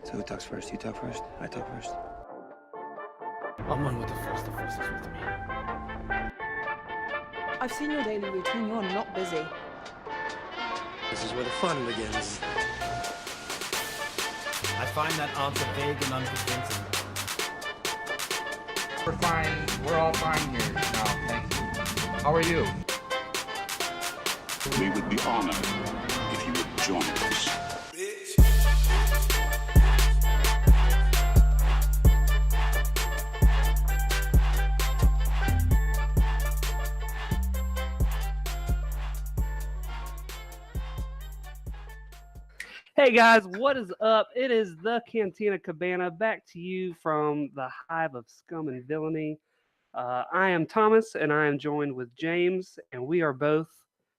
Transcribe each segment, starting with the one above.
So who talks first? You talk first? I talk first? I'm on with the first. The first is with me. I've seen your daily routine. You're not busy. This is where the fun begins. I find that answer vague and unconvincing. We're fine. We're all fine here now, thank you. How are you? We would be honored if you would join us. Hey guys, what is up? It is the Cantina Cabana, back to you from the hive of scum and villainy. I am Thomas, and I am joined with James, and we are both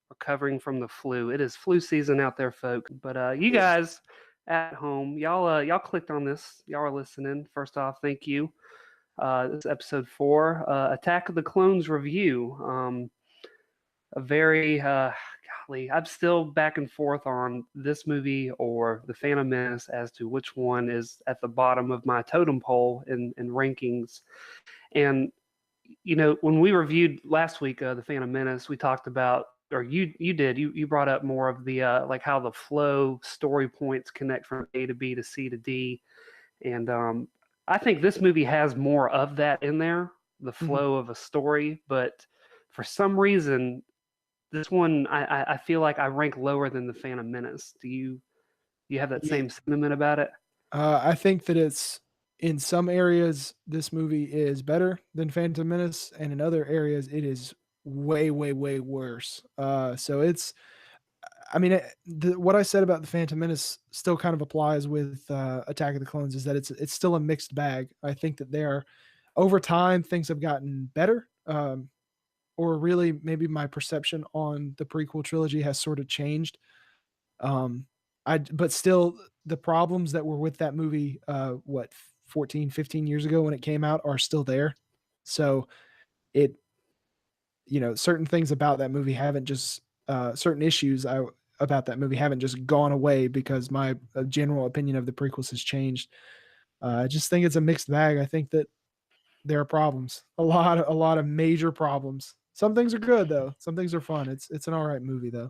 recovering from the flu. It is flu season out there, folks. But you guys at home, y'all clicked on this. Y'all are listening. First off, thank you. This is episode 4, Attack of the Clones review. A very I'm still back and forth on this movie or The Phantom Menace as to which one is at the bottom of my totem pole in rankings. And you know, when we reviewed last week The Phantom Menace, we talked about, or you brought up more of the like how the flow story points connect from A to B to C to D, and I think this movie has more of that in there, the flow of a story, but for some reason this one, I feel like I rank lower than The Phantom Menace. Do you have that same sentiment about it? I think that it's in some areas this movie is better than Phantom Menace, and in other areas it is way, way, way worse. So it's, I mean, what I said about the Phantom Menace still kind of applies with Attack of the Clones, is that it's still a mixed bag. I think that over time things have gotten better. Or really maybe my perception on the prequel trilogy has sort of changed. But still the problems that were with that movie, 14, 15 years ago when it came out are still there. So certain things about that movie haven't just, certain issues about that movie haven't just gone away because my general opinion of the prequels has changed. I just think it's a mixed bag. I think that there are problems, a lot of major problems. Some things are good though. Some things are fun. It's an all right movie though.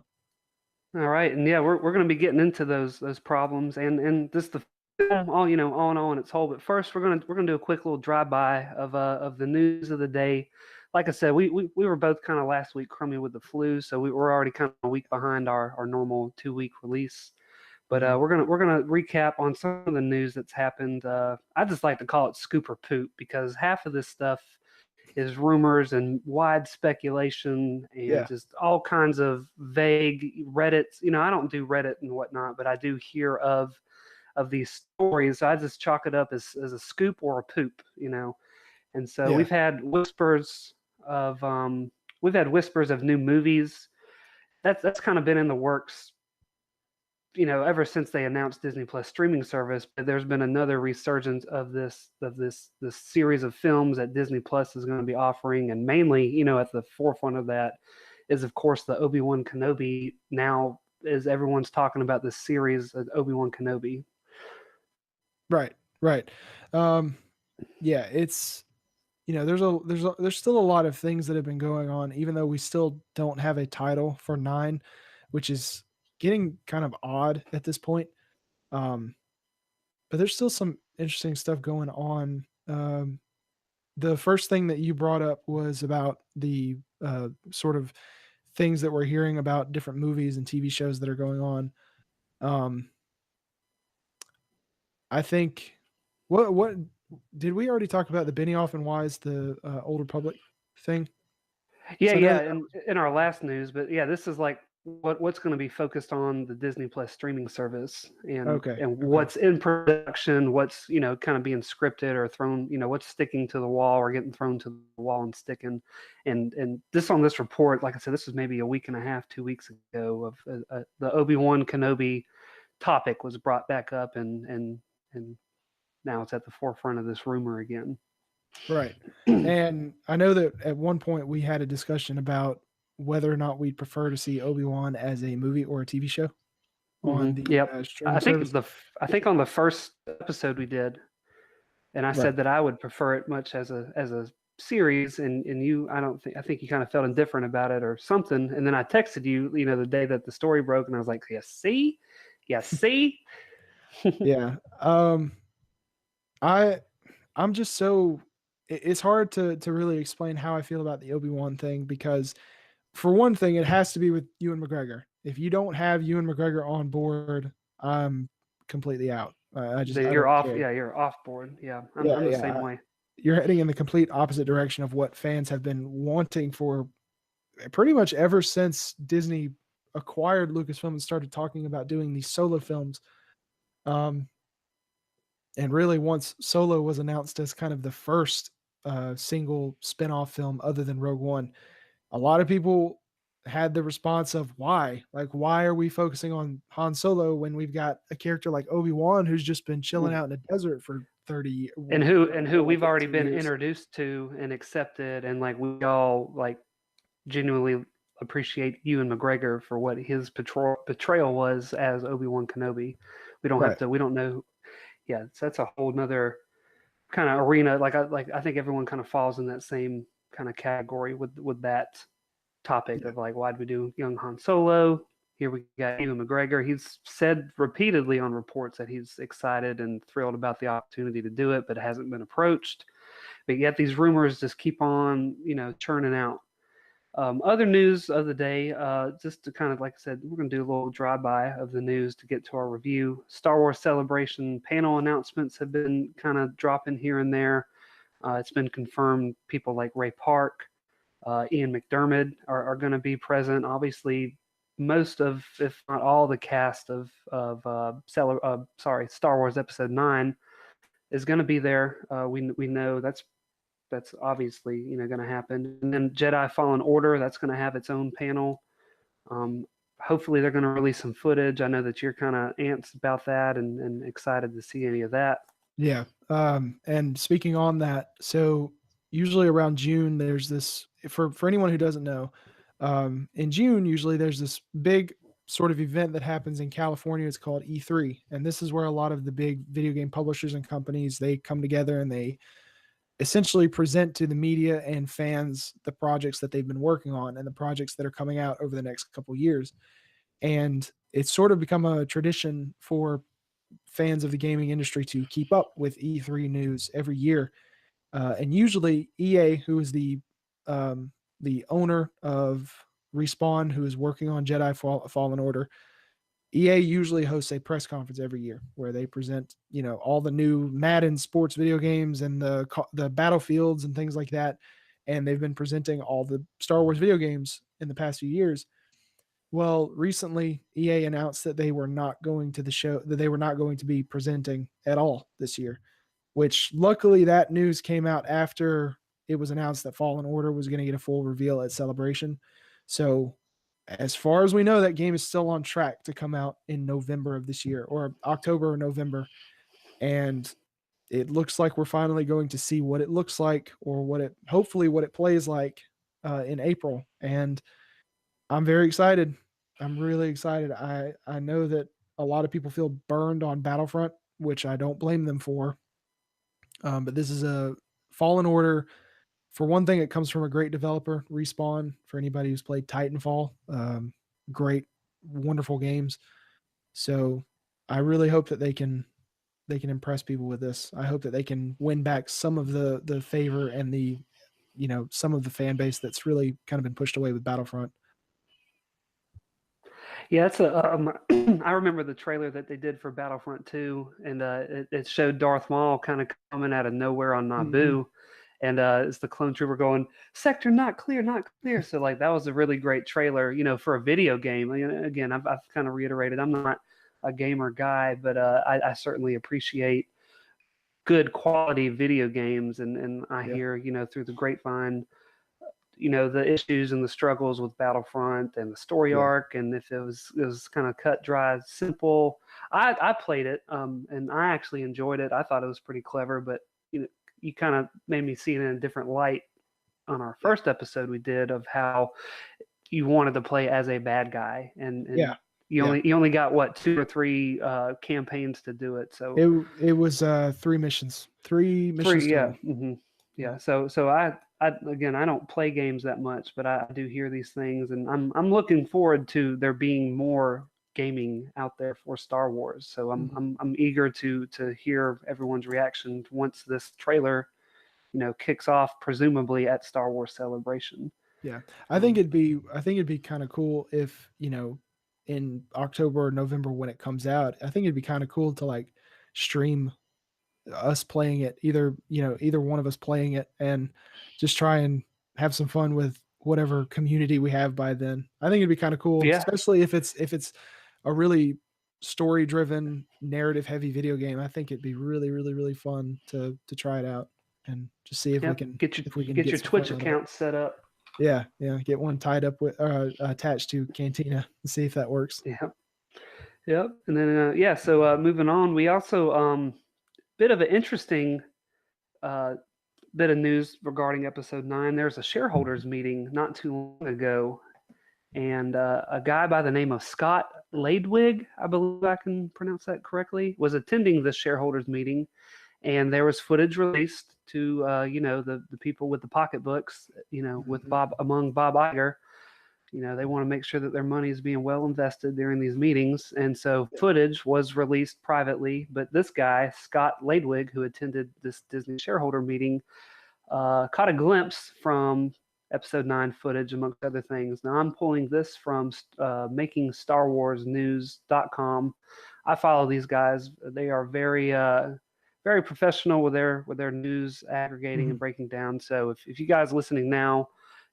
All right, and yeah, we're going to be getting into those problems and just the film, all in all in its whole. But first, we're gonna do a quick little drive by of the news of the day. Like I said, we were both kind of last week crummy with the flu, so we were already kind of a week behind our normal 2-week release. But we're gonna recap on some of the news that's happened. I just like to call it scoop or poop, because half of this stuff is rumors and wide speculation and just all kinds of vague Reddits. I don't do Reddit and whatnot, but I do hear of these stories. So I just chalk it up as a scoop or a poop, And so we've had whispers of new movies. That's kind of been in the works, ever since they announced Disney Plus streaming service. But there's been another resurgence of this series of films that Disney Plus is going to be offering, and mainly, at the forefront of that is, of course, the Obi-Wan Kenobi. Now, as everyone's talking about this series of Obi-Wan Kenobi. Right. Yeah, it's, there's still a lot of things that have been going on, even though we still don't have a title for 9, which is getting kind of odd at this point. But there's still some interesting stuff going on. The first thing that you brought up was about the sort of things that we're hearing about different movies and TV shows that are going on. I think what did we already talk about the Benioff and Wise, the Old Republic thing? Yeah, in our last news, but yeah, this is like what's going to be focused on the Disney Plus streaming service, and what's in production, what's kind of being scripted or thrown, what's sticking to the wall or getting thrown to the wall and sticking. And this report, like I said, this was maybe a week and a half, 2 weeks ago, of the Obi-Wan Kenobi topic was brought back up, and now it's at the forefront of this rumor again. Right. And I know that at one point we had a discussion about whether or not we'd prefer to see Obi-Wan as a movie or a TV show. on the Yep. streaming service. I think on the first episode we did, and I Right. said that I would prefer it much as a series, and you, I think you kind of felt indifferent about it or something, and then I texted you, the day that the story broke, and I was like, yeah, see, Yeah. I I'm just so it's hard to really explain how I feel about the Obi-Wan thing because for one thing, it has to be with Ewan McGregor. If you don't have Ewan McGregor on board, I'm completely out. I You're don't off, care. yeah, you're off board, yeah, Yeah, I'm the same yeah. way. You're heading in the complete opposite direction of what fans have been wanting for pretty much ever since Disney acquired Lucasfilm and started talking about doing these solo films. Um, and really, once Solo was announced as kind of the first single spin-off film other than Rogue One, a lot of people had the response of why? Like, why are we focusing on Han Solo when we've got a character like Obi-Wan who's just been chilling out in the desert for 30 And who like we've already 18 been years. introduced to and accepted, and like we all like genuinely appreciate Ewan McGregor for what his portrayal was as Obi-Wan Kenobi. Right. We don't know. Yeah, so that's a whole nother kind of arena. I think everyone kind of falls in that same kind of category with that topic Yeah. of like, why did we do young Han Solo? Here we got Ewan McGregor. He's said repeatedly on reports that he's excited and thrilled about the opportunity to do it, but hasn't been approached. But yet these rumors just keep on, churning out. Other news of the day, just to kind of, like I said, we're going to do a little drive-by of the news to get to our review. Star Wars Celebration panel announcements have been kind of dropping here and there. It's been confirmed people like Ray Park, Ian McDermott are going to be present. Obviously, most of, if not all, the cast of Star Wars Episode 9 is going to be there. We know that's obviously going to happen. And then Jedi Fallen Order, that's going to have its own panel. Hopefully they're going to release some footage. I know that you're kind of antsy about that and excited to see any of that. Yeah. And speaking on that, so usually around June, there's this for anyone who doesn't know, in June, usually there's this big sort of event that happens in California. It's called E3. And this is where a lot of the big video game publishers and companies, they come together and they essentially present to the media and fans the projects that they've been working on and the projects that are coming out over the next couple of years. And it's sort of become a tradition for fans of the gaming industry to keep up with E3 news every year. And usually EA, who is the owner of Respawn, who is working on Fallen Order, EA usually hosts a press conference every year where they present, all the new Madden sports video games and the battlefields and things like that. And they've been presenting all the Star Wars video games in the past few years. Well, recently EA announced that they were not going to the show, that they were not going to be presenting at all this year, which luckily that news came out after it was announced that Fallen Order was going to get a full reveal at Celebration. So as far as we know, that game is still on track to come out in November of this year or October or November. And it looks like we're finally going to see what it looks like or hopefully what it plays like in April. And I'm very excited. I'm really excited. I know that a lot of people feel burned on Battlefront, which I don't blame them for. But this is a Fallen Order. For one thing, it comes from a great developer, Respawn. For anybody who's played Titanfall, great, wonderful games. So I really hope that they can impress people with this. I hope that they can win back some of the favor and the some of the fan base that's really kind of been pushed away with Battlefront. Yeah, it's I remember the trailer that they did for Battlefront 2, and it showed Darth Maul kind of coming out of nowhere on Naboo, Mhm. and it's the clone trooper going, "Sector not clear, not clear." So like that was a really great trailer, for a video game. Again, I've kind of reiterated I'm not a gamer guy, but I certainly appreciate good quality video games, and I Yeah. hear through the grapevine the issues and the struggles with Battlefront and the story Yeah. arc, and if it was kind of cut, dry, simple. I played it, and I actually enjoyed it. I thought it was pretty clever, but you kind of made me see it in a different light on our first episode we did of how you wanted to play as a bad guy, and Yeah. Yeah. You only got what 2 or 3 campaigns to do it. So It was 3 missions. 3 missions three, yeah, total. yeah. Yeah. So I again, I don't play games that much, but I do hear these things, and I'm looking forward to there being more gaming out there for Star Wars. So Mhm. I'm eager to hear everyone's reaction once this trailer, kicks off, presumably at Star Wars Celebration. Yeah. Um, I think it'd be kind of cool if, in October or November when it comes out, I think it'd be kind of cool to like stream us playing it, either one of us playing it, and just try and have some fun with whatever community we have by then. I think it'd be kind of cool, yeah, especially if it's a really story driven, narrative heavy video game. I think it'd be really, really, really fun to try it out and just see yep. if we can Get get your some fun Twitch out of it. account set up. Yeah, yeah. Get one tied up with attached to Cantina and see if that works. Yeah, yep. And then yeah. So moving on, we also bit of an interesting uh, bit of news regarding episode 9. There's a shareholders meeting not too long ago, and a guy by the name of Scott Ladwig, I believe I can pronounce that correctly, was attending the shareholders meeting, and there was footage released to the people with the pocketbooks, with Mhm. Bob Iger. They want to make sure that their money is being well invested during these meetings. And so Yeah. footage was released privately. But this guy, Scott Ladwig, who attended this Disney shareholder meeting, caught a glimpse from episode 9 footage, amongst other things. Now, I'm pulling this from makingstarwarsnews.com. I follow these guys. They are very professional with their news aggregating and Mhm. breaking down. So if you guys listening now,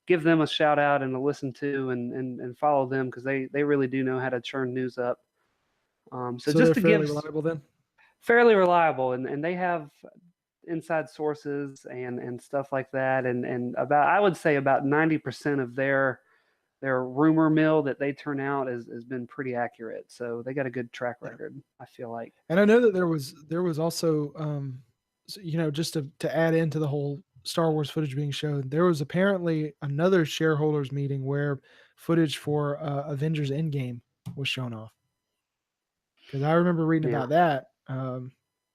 give them a shout out and a listen to, and follow them, because they really do know how to churn news up. So So just they're to fairly give reliable then. fairly reliable, and they have inside sources and stuff like that, and about, I would say, about 90% of their rumor mill that they turn out has been pretty accurate. So they got a good track Yeah. record, I feel like. And I know that there was also just to add into the whole Star Wars footage being shown, there was apparently another shareholders meeting where footage for Avengers Endgame was shown off. Because I remember reading Yeah. about that.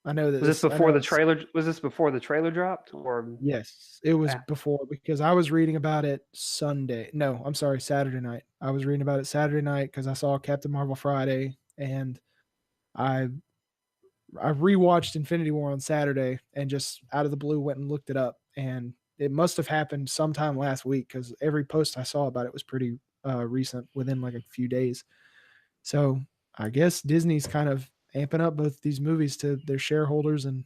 I know that Was this this. I before know the it's trailer? Was this before the trailer dropped, or Yes, it was ah, before because I was reading about it Sunday. No, I'm sorry, Saturday night. I was reading about it Saturday night because I saw Captain Marvel Friday, and I I rewatched Infinity War on Saturday and just out of the blue went and looked it up, and it must have happened sometime last week because every post I saw about it was pretty recent, within like a few days. So I guess Disney's kind of amping up both these movies to their shareholders and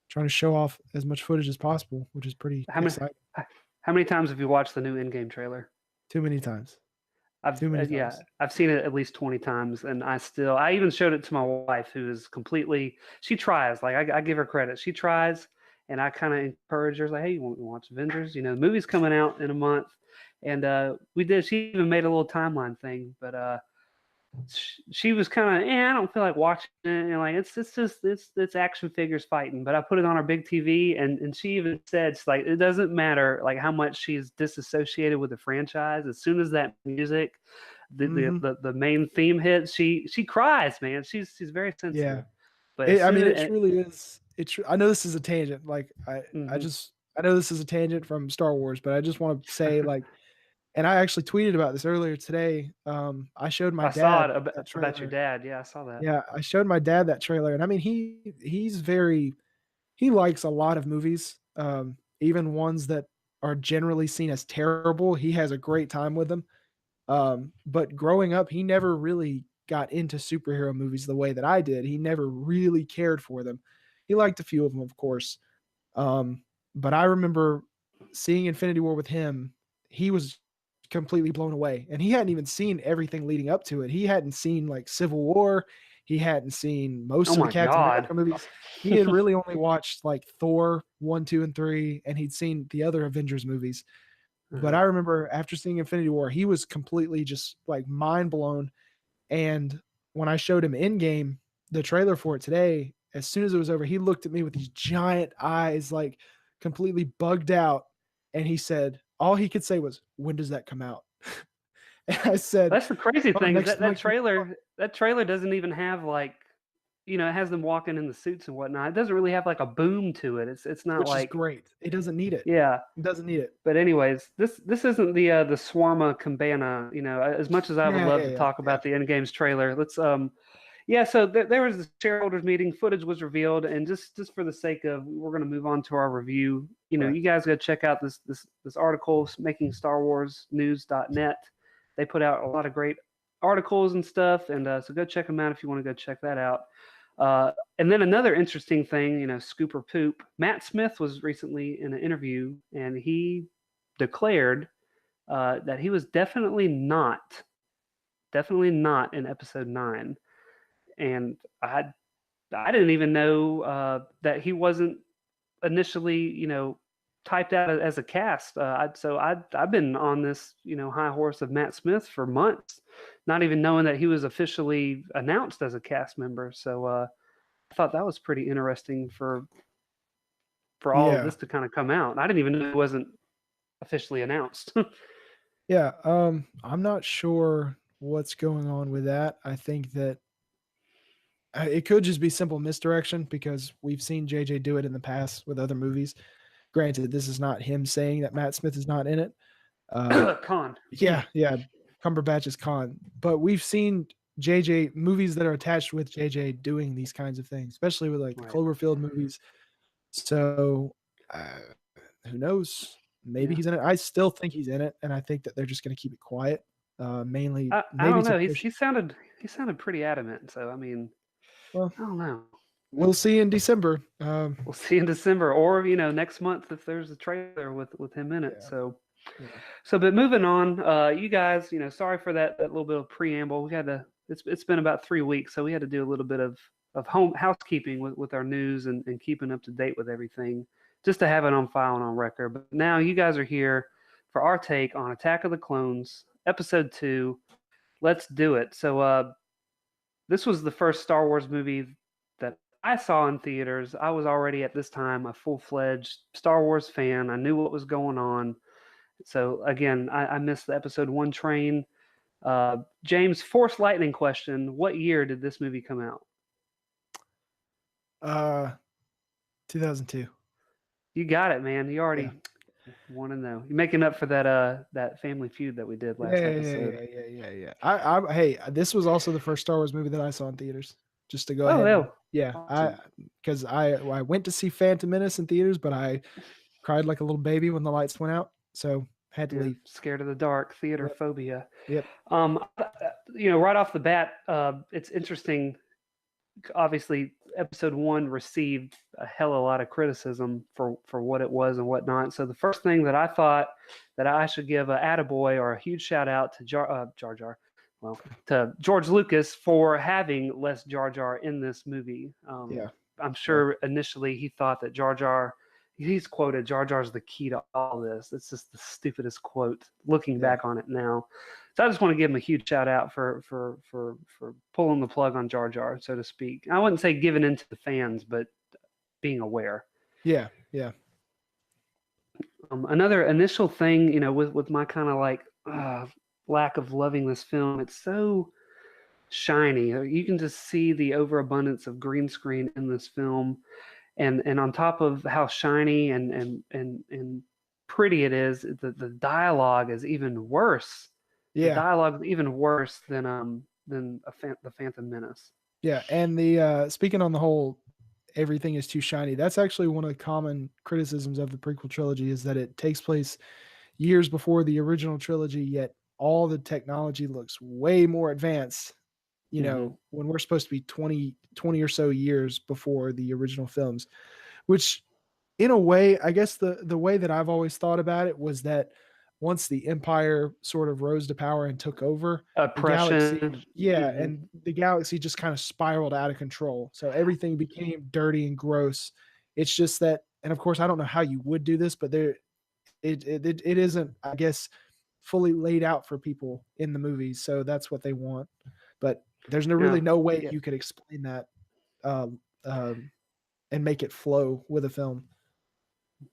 trying to show off as much footage as possible, which is pretty how many exciting. how many times have you watched the new Endgame trailer? Too many times. Too many Yeah, times. I've seen it at least 20 times, and I even showed it to my wife, who is completely, she tries, like, I give her credit, she tries, and I kind of encourage her, like, hey, you want to watch Avengers, the movie's coming out in a month. And we did, she even made a little timeline thing, but she was kind of, I don't feel like watching it, and like, it's just it's action figures fighting. But I put it on our big TV, and she even said, she's like, it doesn't matter like how much she's disassociated with the franchise. As soon as that music, Mhm. the main theme hits, she cries, man. She's very Yeah. sensitive. But as I soon mean, it as truly is. I know this is a tangent. Like mhm. I know this is a tangent from Star Wars, but I just want to say like, and I actually tweeted about this earlier today. I showed my I saw dad it that about your trailer. dad. Yeah, I saw that. Yeah, I showed my dad that trailer, and I mean, he likes a lot of movies, even ones that are generally seen as terrible. He has a great time with them. But growing up, he never really got into superhero movies the way that I did. He never really cared for them. He liked a few of them, of course. Um, but I remember seeing Infinity War with him. He was completely blown away, and he hadn't even seen everything leading up to it. He hadn't seen like Civil War. He hadn't seen most Oh of the my Captain God. America movies. He had really only watched like Thor 1, 2, and 3, and he'd seen the other Avengers movies. But Uh-huh. I remember after seeing Infinity War, he was completely just like mind blown. And when I showed him Endgame, the trailer for it today, as soon as it was over, he looked at me with these giant eyes, like completely bugged out. And he said, all he could say was, when does that come out? And I said, That's the crazy "Oh, thing is next that month." that trailer doesn't even have like, it has them walking in the suits and whatnot. It doesn't really have like a boom to it. It's not Which is like, great. It doesn't need it. yeah. It doesn't need it. But anyways, this isn't the Swarma Cabana. As much as I would Yeah, love yeah, to yeah, talk yeah. about the Endgames trailer, let's yeah. So there was the shareholders meeting. Footage was revealed, and just for the sake of, we're going to move on to our review. Right. You guys go check out this article, making Star Wars News.net. They put out a lot of great articles and stuff, and so go check them out if you want to go check that out. And then another interesting thing, scoop or poop. Matt Smith was recently in an interview, and he declared that he was definitely not in Episode 9, and I didn't even know that he wasn't initially, typed out as a cast. I've been on this, high horse of Matt Smith for months, not even knowing that he was officially announced as a cast member. So I thought that was pretty interesting for all of Yeah. this to kind of come out. I didn't even know it wasn't officially announced. Yeah. I'm not sure what's going on with that. I think that it could just be simple misdirection because we've seen JJ do it in the past with other movies. Granted, this is not him saying that Matt Smith is not in it. Con. Yeah, yeah. Cumberbatch is Khan. But we've seen JJ movies that are attached with JJ doing these kinds of things, especially with like the Right. Cloverfield movies. So who knows? Maybe Yeah. he's in it. I still think he's in it, and I think that they're just going to keep it quiet. Mainly, I maybe don't know. to push. He sounded pretty adamant. So I mean, Well, I don't know. we'll see in December. We'll see in December, or next month if there's a trailer with him in it. Yeah. So, Yeah. but moving on, you guys, sorry for that little bit of preamble. We had to. It's been about 3 weeks, so we had to do a little bit of home housekeeping with our news and keeping up to date with everything, just to have it on file and on record. But now you guys are here for our take on Attack of the Clones, Episode 2. Let's do it. So, this was the first Star Wars movie that I saw in theaters. I was already at this time a full-fledged Star Wars fan. I knew what was going on. So again, I missed the Episode 1 train. James, Force Lightning question: what year did this movie come out? 2002. You got it, man. You already Yeah. want to know. You're making up for that Family Feud that we did last episode. Yeah. Hey, this was also the first Star Wars movie that I saw in theaters. Just to go ahead. Oh, Yeah, awesome. because I went to see Phantom Menace in theaters, but I cried like a little baby when the lights went out, so had to leave. Scared of the dark, theater phobia. Yep. Right off the bat, it's interesting. Obviously, Episode 1 received a hell of a lot of criticism for what it was and whatnot. So the first thing that I thought that I should give a attaboy or a huge shout out to Jar Jar, well, to George Lucas for having less Jar Jar in this movie. Yeah. I'm sure initially he thought that Jar Jar, he's quoted, Jar Jar's the key to all this. It's just the stupidest quote looking back on it now. So I just want to give him a huge shout out for pulling the plug on Jar Jar, so to speak. I wouldn't say giving in to the fans, but being aware. Yeah. Another initial thing, with my kind of like lack of loving this film, it's so shiny. You can just see the overabundance of green screen in this film, and on top of how shiny and pretty it is, the dialogue is even worse. Yeah. The dialogue is even worse than the Phantom Menace. Yeah, and the speaking on the whole, everything is too shiny. That's actually one of the common criticisms of the prequel trilogy is that it takes place years before the original trilogy, yet all the technology looks way more advanced, when we're supposed to be 20 or so years before the original films, which in a way, I guess the way that I've always thought about it was that once the Empire sort of rose to power and took over, the galaxy, and the galaxy just kind of spiraled out of control. So everything became dirty and gross. It's just that, and of course, I don't know how you would do this, but it isn't, I guess, fully laid out for people in the movies. So that's what they want. But there's really no way you could explain that and make it flow with a film.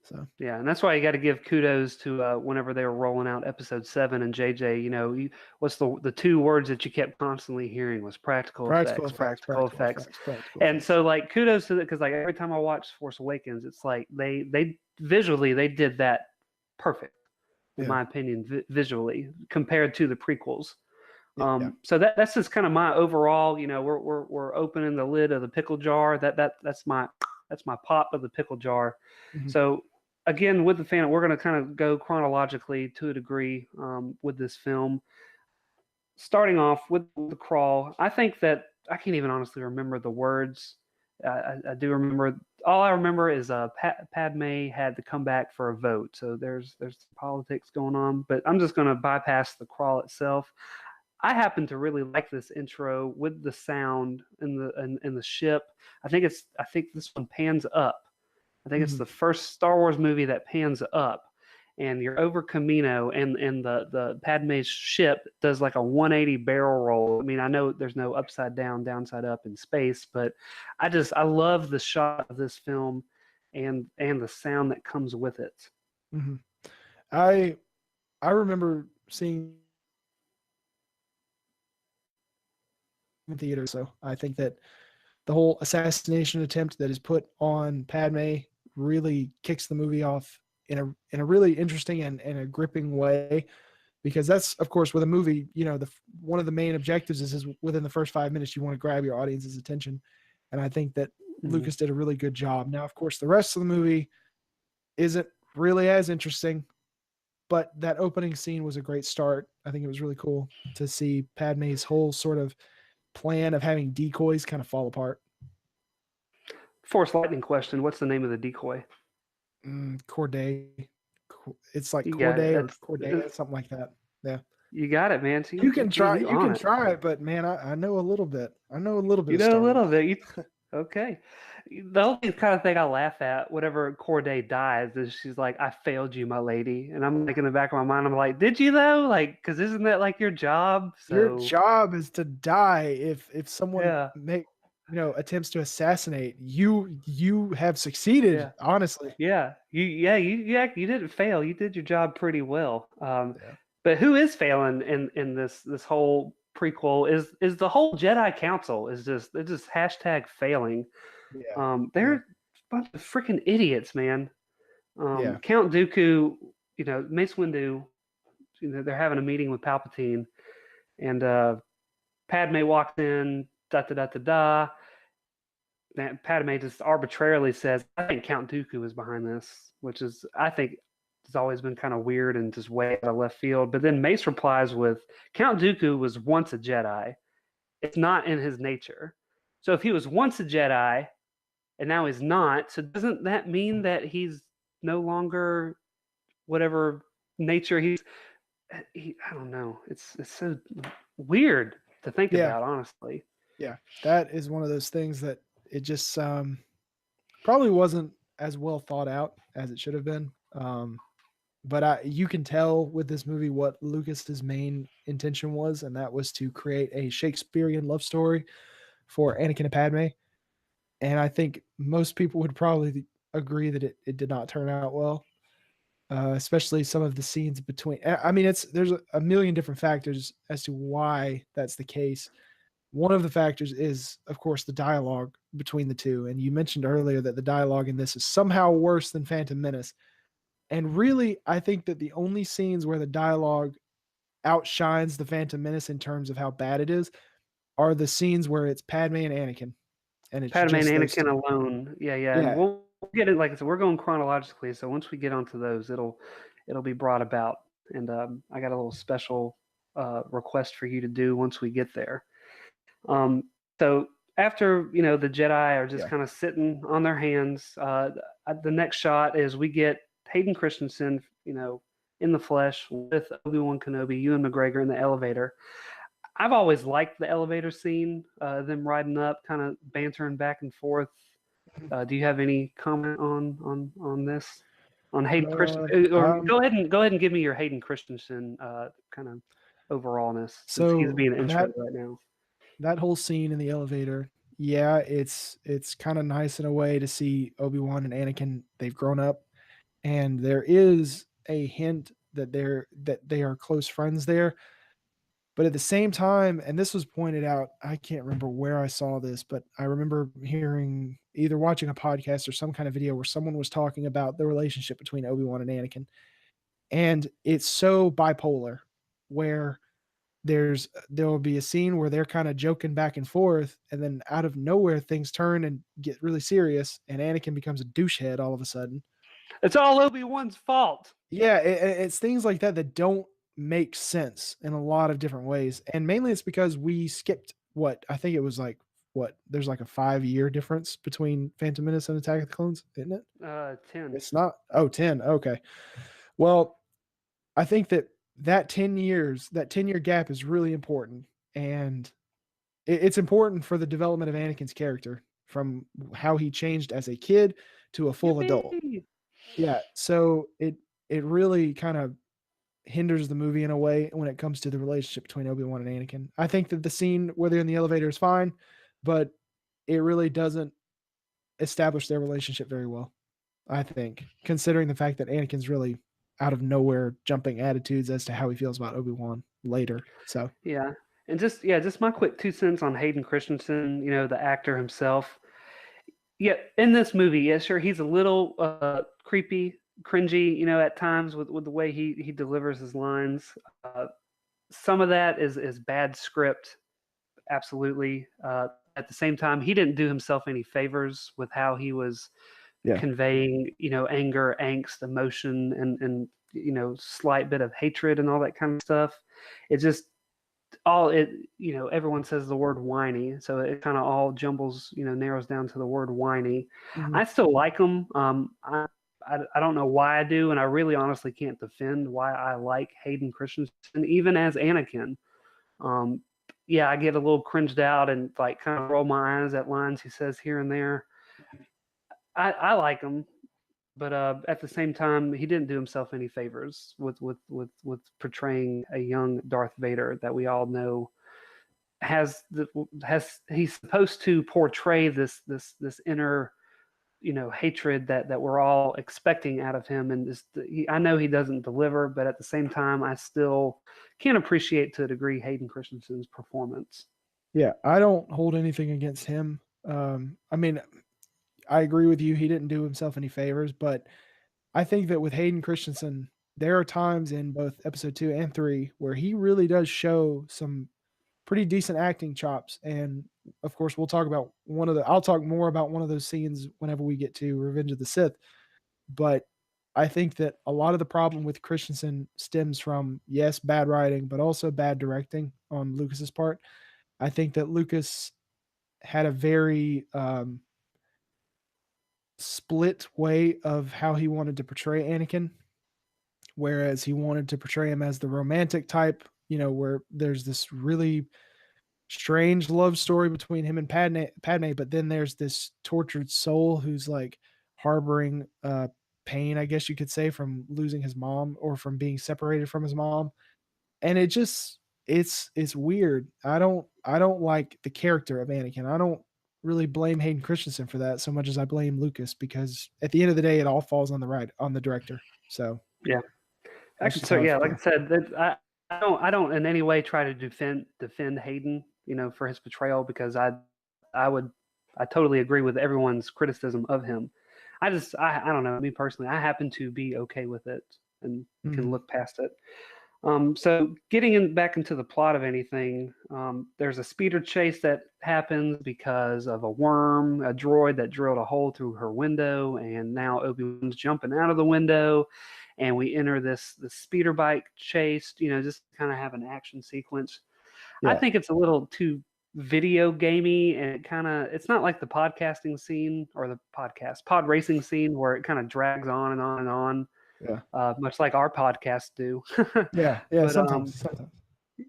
So Yeah, and that's why you got to give kudos to whenever they were rolling out episode 7 and JJ. What's the two words that you kept constantly hearing was practical effects, practical practical effects. effects, practical And effects. so like kudos to that because like every time I watch Force Awakens, it's like they visually they did that perfect in Yeah. my opinion visually compared to the prequels. Yeah. So that's just kind of my overall. We're opening the lid of the pickle jar. That's my pop of the pickle jar. Mhm. So again, with the fan, we're going to kind of go chronologically to a degree with this film. Starting off with the crawl, I think that I can't even honestly remember the words. I do remember. All I remember is Padme had to come back for a vote. So there's politics going on, but I'm just going to bypass the crawl itself. I happen to really like this intro with the sound in the ship. I think this one pans up. I think it's Mhm. the first Star Wars movie that pans up, and you're over Camino, and the Padme's ship does like a 180 barrel roll. I mean, I know there's no upside down, downside up in space, but I love the shot of this film, and the sound that comes with it. Mhm. I remember seeing in theater, so I think that the whole assassination attempt that is put on Padme really kicks the movie off in a really interesting and a gripping way, because that's of course with a movie, one of the main objectives is within the first 5 minutes you want to grab your audience's attention, and I think that Mhm. Lucas did a really good job. Now, of course, the rest of the movie isn't really as interesting, but that opening scene was a great start. I think it was really cool to see Padme's whole sort of plan of having decoys kind of fall apart. Force lightning question: what's the name of the decoy? Corday. It's like Yeah, Corday or that's Cordea, something like that. Yeah. you got it, man. See, You can try you you on can it. try it, but man, I know a little bit. I know a little bit You of know a Star little Wars. bit. Okay. The only kind of thing I laugh at whenever Corday dies is she's like, "I failed you, my lady," and I'm like in the back of my mind, I'm like, "Did you though? Like, because isn't that like your job?" Your So job is to die if someone yeah, attempts to assassinate you. You have succeeded, yeah, honestly. you didn't fail. You did your job pretty well. Yeah. But who is failing in this whole prequel is the whole Jedi Council is just they're just hashtag failing. Yeah. They're Yeah. a bunch of freaking idiots, man. Yeah. Count Dooku, Mace Windu, they're having a meeting with Palpatine, and Padme walks in, da da da da da. Padme just arbitrarily says, "I think Count Dooku is behind this," which is, I think, has always been kind of weird and just way out of left field. But then Mace replies with, "Count Dooku was once a Jedi. It's not in his nature. So if he was once a Jedi and now he's not, so doesn't that mean that he's no longer whatever nature I don't know. It's so weird to think Yeah. about, honestly. Yeah. That is one of those things that it just probably wasn't as well thought out as it should have been. But you can tell with this movie what Lucas's main intention was, and that was to create a Shakespearean love story for Anakin and Padme. And I think most people would probably agree that it did not turn out well, especially some of the scenes between. I mean, there's a million different factors as to why that's the case. One of the factors is, of course, the dialogue between the two. And you mentioned earlier that the dialogue in this is somehow worse than Phantom Menace. And really, I think that the only scenes where the dialogue outshines the Phantom Menace in terms of how bad it is are the scenes where it's Padme and Anakin, and it's Padme and just those Anakin two. alone. Yeah. And Yeah. we'll get it. Like I said, we're going chronologically. So once we get onto those, it'll be brought about. And I got a little special request for you to do once we get there. So after the Jedi are just Yeah. kind of sitting on their hands, the next shot is we get Hayden Christensen, in the flesh with Obi-Wan Kenobi, Ewan McGregor in the elevator. I've always liked the elevator scene, them riding up, kind of bantering back and forth. Do you have any comment on this? On Hayden Christensen, or go ahead and give me your Hayden Christensen kind of overallness, since he's So being intro right now. that whole scene in the elevator, yeah, it's kind of nice in a way to see Obi-Wan and Anakin. They've grown up. and there is a hint that they are close friends there. But at the same time, and this was pointed out, I can't remember where I saw this, but I remember hearing either watching a podcast or some kind of video where someone was talking about the relationship between Obi-Wan and Anakin. And it's so bipolar where there will be a scene where they're kind of joking back and forth, and then out of nowhere things turn and get really serious, and Anakin becomes a douchehead all of a sudden. It's all Obi-Wan's fault. Yeah, it's things like that that don't make sense in a lot of different ways, and mainly it's because we skipped what I think it was like what there's like a 5-year difference between Phantom Menace and Attack of the Clones, isn't it? 10. It's not. Oh, 10. Okay. Well, I think that 10 years, that 10-year gap is really important, and it's important for the development of Anakin's character from how he changed as a kid to a full adult. Yippee! Yeah, so it really kind of hinders the movie in a way when it comes to the relationship between Obi-Wan and Anakin. I think that the scene where they're in the elevator is fine, but it really doesn't establish their relationship very well, I think, considering the fact that Anakin's really out of nowhere jumping attitudes as to how he feels about Obi-Wan later. So, Yeah. And just my quick 2 cents on Hayden Christensen, the actor himself. Yeah, in this movie, yeah, sure, he's a little creepy, cringy, at times with the way he delivers his lines. Some of that is bad script, absolutely. At the same time, he didn't do himself any favors with how he was yeah. conveying, anger, angst, emotion, and slight bit of hatred and all that kind of stuff. It just everyone says the word whiny, so it kind of all jumbles, narrows down to the word whiny. Mhm. I still like him. I don't know why I do, and I really honestly can't defend why I like Hayden Christensen, even as Anakin. Yeah, I get a little cringed out and like kind of roll my eyes at lines he says here and there. I like him, but at the same time, he didn't do himself any favors with portraying a young Darth Vader that we all know has he's supposed to portray this inner hatred that we're all expecting out of him, and I know he doesn't deliver, but at the same time, I still can appreciate to a degree Hayden Christensen's performance. Yeah, I don't hold anything against him. I mean, I agree with you. He didn't do himself any favors, but I think that with Hayden Christensen, there are times in both episode 2 and 3 where he really does show some pretty decent acting chops. And of course, I'll talk more about one of those scenes whenever we get to Revenge of the Sith. But I think that a lot of the problem with Christensen stems from, yes, bad writing, but also bad directing on Lucas's part. I think that Lucas had a very split way of how he wanted to portray Anakin, whereas he wanted to portray him as the romantic type, where there's this really strange love story between him and Padme, but then there's this tortured soul who's like harboring pain, I guess you could say, from losing his mom or from being separated from his mom. And it's weird. I don't like the character of Anakin. I don't really blame Hayden Christensen for that so much as I blame Lucas, because at the end of the day, it all falls on the director. So Yeah. that's just how So I yeah, like feel. I said, I don't in any way try to defend Hayden, for his portrayal, because I totally agree with everyone's criticism of him. I don't know, me personally, I happen to be okay with it and can Mhm. look past it. So getting back into the plot of anything, there's a speeder chase that happens because of a droid that drilled a hole through her window, and now Obi-Wan's jumping out of the window, and we enter this speeder bike chase. Just kind of have an action sequence. I Yeah. think it's a little too video gamey, and it's not like the podcasting scene or the pod racing scene where it kind of drags on and on and on, Yeah. much like our podcasts do. Yeah. Yeah. But Sometimes.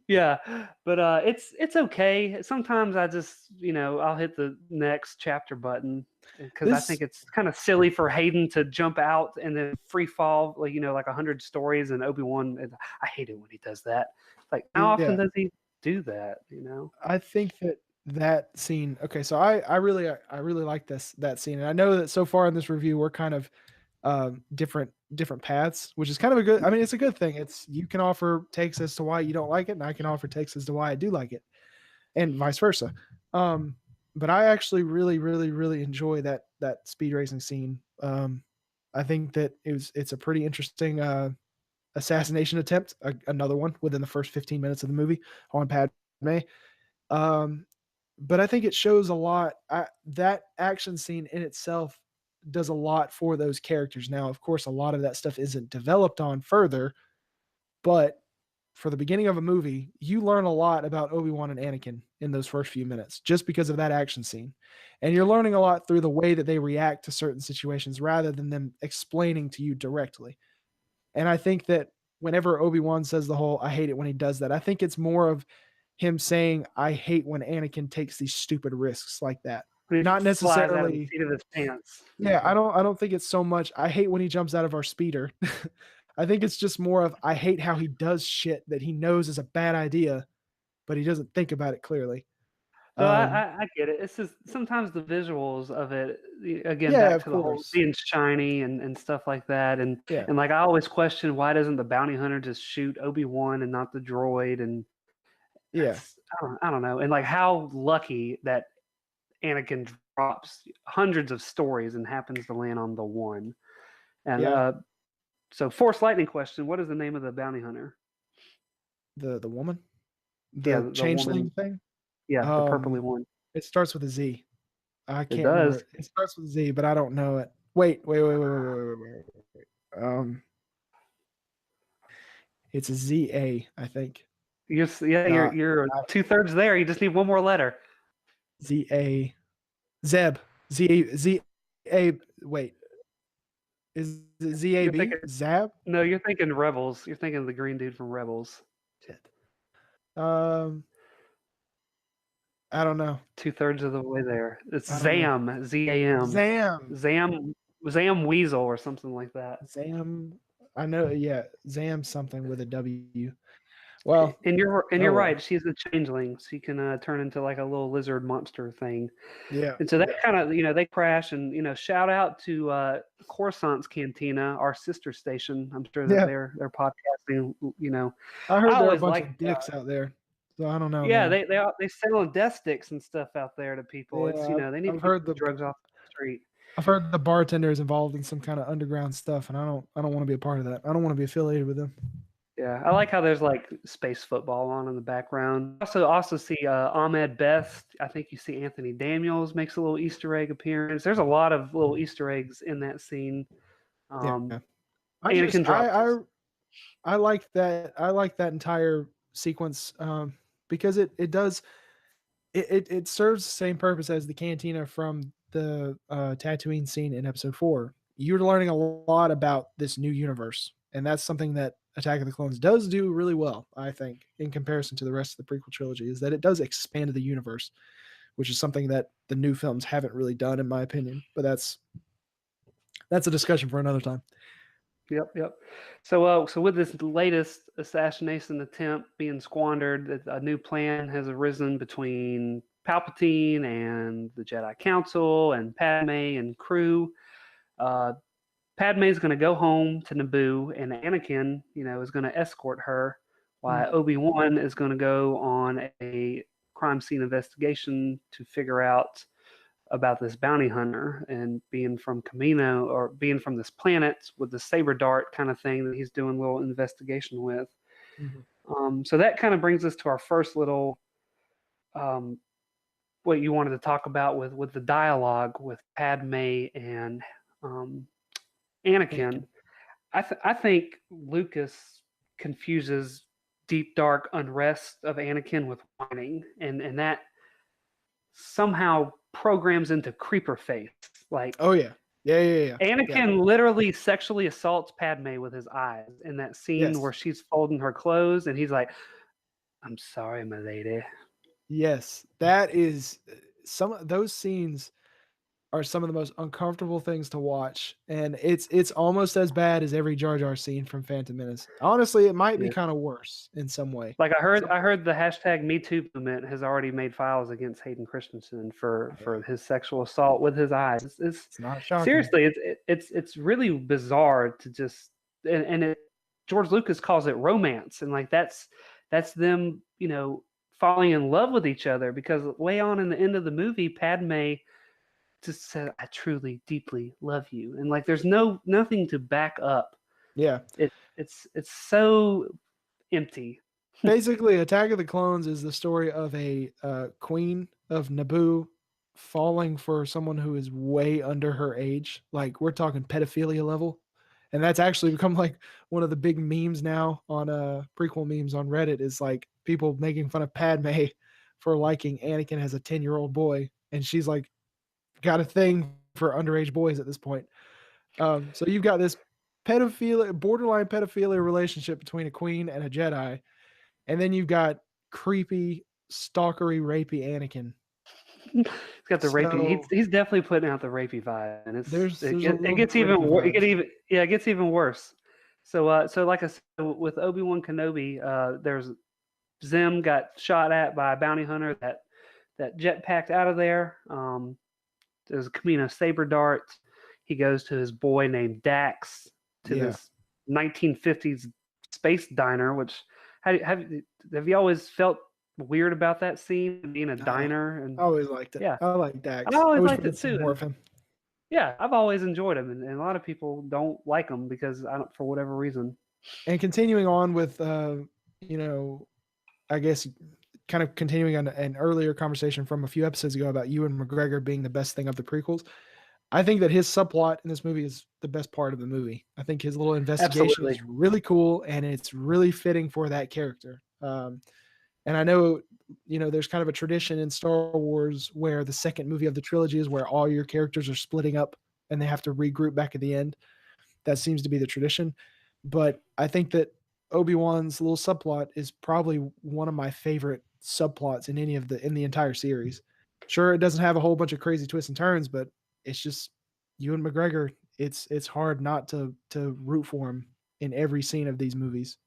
yeah, but it's okay. Sometimes I just I'll hit the next chapter button because I This think it's kind of silly for Hayden to jump out and then free fall like 100 stories, and Obi-Wan. I hate it when he does that. Like, how often Yeah. does he do that? I think that scene. Okay, so I really like that scene, and I know that so far in this review we're kind of different paths, which is kind of a good. I mean, it's a good thing. It's you can offer takes as to why you don't like it, and I can offer takes as to why I do like it, and vice versa. Um, but I actually really, really, really enjoy that speed racing scene. I think that it's a pretty interesting assassination attempt, another one within the first 15 minutes of the movie on Padme. Um, but I think it shows a lot. That action scene in itself does a lot for those characters. Now, of course, a lot of that stuff isn't developed on further, but for the beginning of a movie, you learn a lot about Obi-Wan and Anakin in those first few minutes just because of that action scene. And you're learning a lot through the way that they react to certain situations rather than them explaining to you directly. And I think that whenever Obi-Wan says the whole, I hate it when he does that, I think it's more of him saying, I hate when Anakin takes these stupid risks like that. When he Not flies out of the necessarily. seat of his pants. Yeah, I don't think it's so much, I hate when he jumps out of our speeder. I think it's just more of, I hate how he does shit that he knows is a bad idea, but he doesn't think about it clearly. So I get it. It's just sometimes the visuals of it, again, Yeah, back of to the whole course. being shiny and stuff like that. Yeah. And like I always question why doesn't the bounty hunter just shoot Obi-Wan and not the droid? And Yeah. I don't know. And like how lucky that Anakin drops hundreds of stories and happens to land on the one. And Yeah. so Force Lightning question, what is the name of the bounty hunter? The woman? Yeah, The the changeling woman. thing? Yeah, the purpley one. It starts with a Z. I It can't remember does. it. It starts with a Z, but I don't know it. Wait. It's a ZA, I think. Not You're 2/3 there. You just need one more letter. ZA. Zeb. ZA. Wait. Is it You're ZAB? thinking Zab? no, you're thinking Rebels. You're thinking the green dude from Rebels. Shit. I don't know. 2/3 of the way there. It's I don't know. Zam, Z-A-M. Zam Weasel or something like that. Zam. I know. Yeah, Zam something with a W. Well, And you're well. right. She's a changeling. She can turn into like a little lizard monster thing. Yeah. And so that kind of they crash and shout out to Coruscant's Cantina, our sister station. I'm sure that Yeah. they're podcasting. I heard I there are a always bunch like of dicks out there, so I don't know. yeah, man. they selling death sticks and stuff out there to people. It's Yeah, they need to I've get heard the drugs off the street. I've heard the bartender is involved in some kind of underground stuff, and I don't want to be a part of that. I don't want to be affiliated with them. Yeah, I like how there's like space football on in the background. Also see Ahmed Best. I think you see Anthony Daniels makes a little Easter egg appearance. There's a lot of little Easter eggs in that scene. Yeah. Anakin drops. I like that. I like that entire sequence because it does it serves the same purpose as the cantina from the Tatooine scene in Episode 4. You're learning a lot about this new universe, and that's something that Attack of the Clones does do really well, I think, in comparison to the rest of the prequel trilogy, is that it does expand the universe, which is something that the new films haven't really done, in my opinion. But that's a discussion for another time. Yep. So with this latest assassination attempt being squandered, a new plan has arisen between Palpatine and the Jedi Council and Padme and crew. Padme is going to go home to Naboo, and Anakin, is going to escort her, while Obi-Wan is going to go on a crime scene investigation to figure out about this bounty hunter and being from Camino or being from this planet with the saber dart kind of thing that he's doing a little investigation with. So that kind of brings us to our first little what you wanted to talk about with the dialogue with Padme and Anakin. I think Lucas confuses deep dark unrest of Anakin with whining, and that somehow programs into creeper face. Like, oh yeah. Anakin literally sexually assaults Padme with his eyes in that scene where she's folding her clothes, and he's like, "I'm sorry, my lady." Yes, that is some of those scenes are some of the most uncomfortable things to watch, and it's almost as bad as every Jar Jar scene from Phantom Menace. Honestly, it might be Yeah. kind of worse in some way. Like So, I heard the hashtag Me Too movement has already made files against Hayden Christensen for his sexual assault with his eyes. it's not shocking. Seriously, it's really bizarre to just and it George Lucas calls it romance, and like that's them, you know, falling in love with each other because way on in the end of the movie, Padme just said, "I truly, deeply love you," and like there's nothing to back up. Yeah. It's so empty. Basically, Attack of the Clones is the story of a queen of Naboo falling for someone who is way under her age. Like we're talking pedophilia level. And that's actually become like one of the big memes now on prequel memes on Reddit is like people making fun of Padme for liking Anakin as a 10-year-old boy. And she's like got a thing for underage boys at this point. So you've got this borderline pedophilia relationship between a queen and a Jedi. And then you've got creepy, stalkery, rapey Anakin. He's got the rapey. So He's definitely putting out the rapey vibe, and there's a it little gets bit even rapey worse. vibes. It gets even worse. So like I said with Obi-Wan Kenobi, there's Zim got shot at by a bounty hunter that jetpacked out of there. There's a Camino saber dart. He goes to his boy named Dax to Yeah. this 1950s space diner. Which have you always felt weird about that scene being a diner? And I always liked it. yeah, I like Dax. I always wish liked we it could see too. more of him. Yeah, I've always enjoyed him, and a lot of people don't like him because I don't for whatever reason. And continuing on with, I guess kind of continuing on an earlier conversation from a few episodes ago about Ewan McGregor being the best thing of the prequels. I think that his subplot in this movie is the best part of the movie. I think his little investigation Absolutely. is really cool, and it's really fitting for that character. And I know, there's kind of a tradition in Star Wars where the second movie of the trilogy is where all your characters are splitting up and they have to regroup back at the end. That seems to be the tradition. But I think that Obi-Wan's little subplot is probably one of my favorite subplots in in the entire series. Sure, it doesn't have a whole bunch of crazy twists and turns, but it's just Ewan McGregor. It's hard not to root for him in every scene of these movies.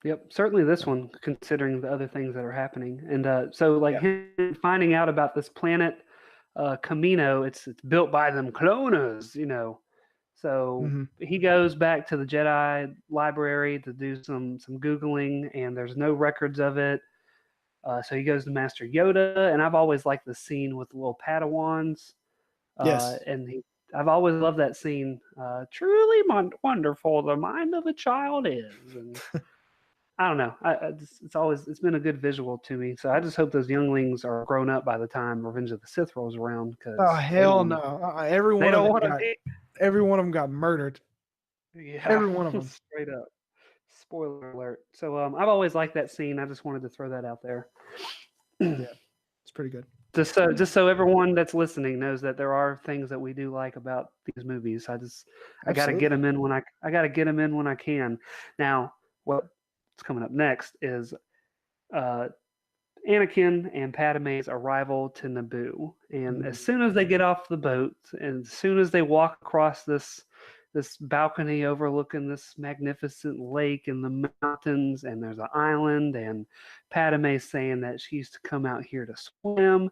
Yep, certainly this one, considering the other things that are happening. And so, like Yeah. him finding out about this planet, Camino, it's built by them cloners, So Mhm. he goes back to the Jedi library to do some Googling, and there's no records of it. So he goes to Master Yoda, and I've always liked the scene with the little Padawans. Yes. I've always loved that scene. Truly wonderful, the mind of a child is. And I don't know. It's been a good visual to me. So I just hope those younglings are grown up by the time Revenge of the Sith rolls around. Because Oh hell no! Every they one of don't them want to got be. every one of them got murdered. Yeah, Every one of them. straight up. Spoiler alert. So I've always liked that scene. I just wanted to throw that out there. Yeah, it's pretty good. Just so everyone that's listening knows that there are things that we do like about these movies. I got to get them in when I got to get them in when I can. Now, what's coming up next is Anakin and Padme's arrival to Naboo. And as soon as they get off the boat, and as soon as they walk across this balcony overlooking this magnificent lake and the mountains, and there's an island, and Padme's saying that she used to come out here to swim.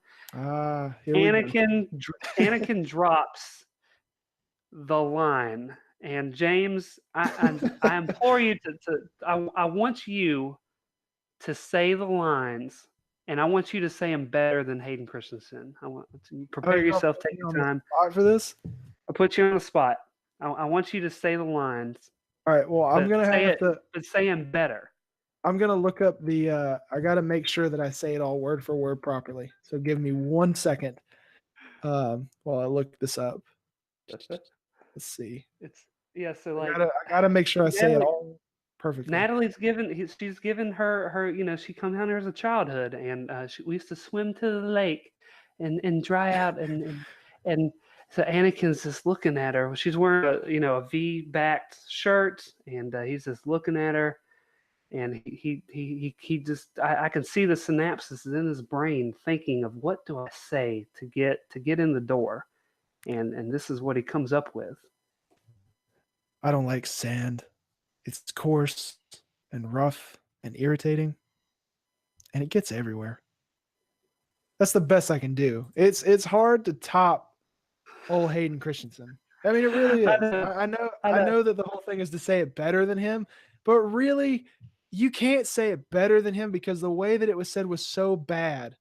Anakin drops the line, and James, I implore you I want you to say the lines, and I want you to say them better than Hayden Christensen. I want to prepare yourself, take your time. For this. I'll put you on the spot. I want you to say the lines. All right. Well, I'm gonna have to. But say them better. I'm gonna look up the. I gotta make sure that I say it all word for word properly. So give me 1 second. While I look this up. Let's see. So like I gotta make sure I say it all perfectly. Natalie's she's given her she come down here as a childhood, and we used to swim to the lake and dry out, and so Anakin's just looking at her. She's wearing a V-backed shirt, and he's just looking at her, and he just I can see the synapses in his brain thinking of what do I say to get in the door. and this is what he comes up with. I don't like sand. It's coarse and rough and irritating, and it gets everywhere. That's the best I can do. It's hard to top old Hayden Christensen. I mean, it really I is. know, I know that the whole thing is to say it better than him, but really, you can't say it better than him because the way that it was said was so bad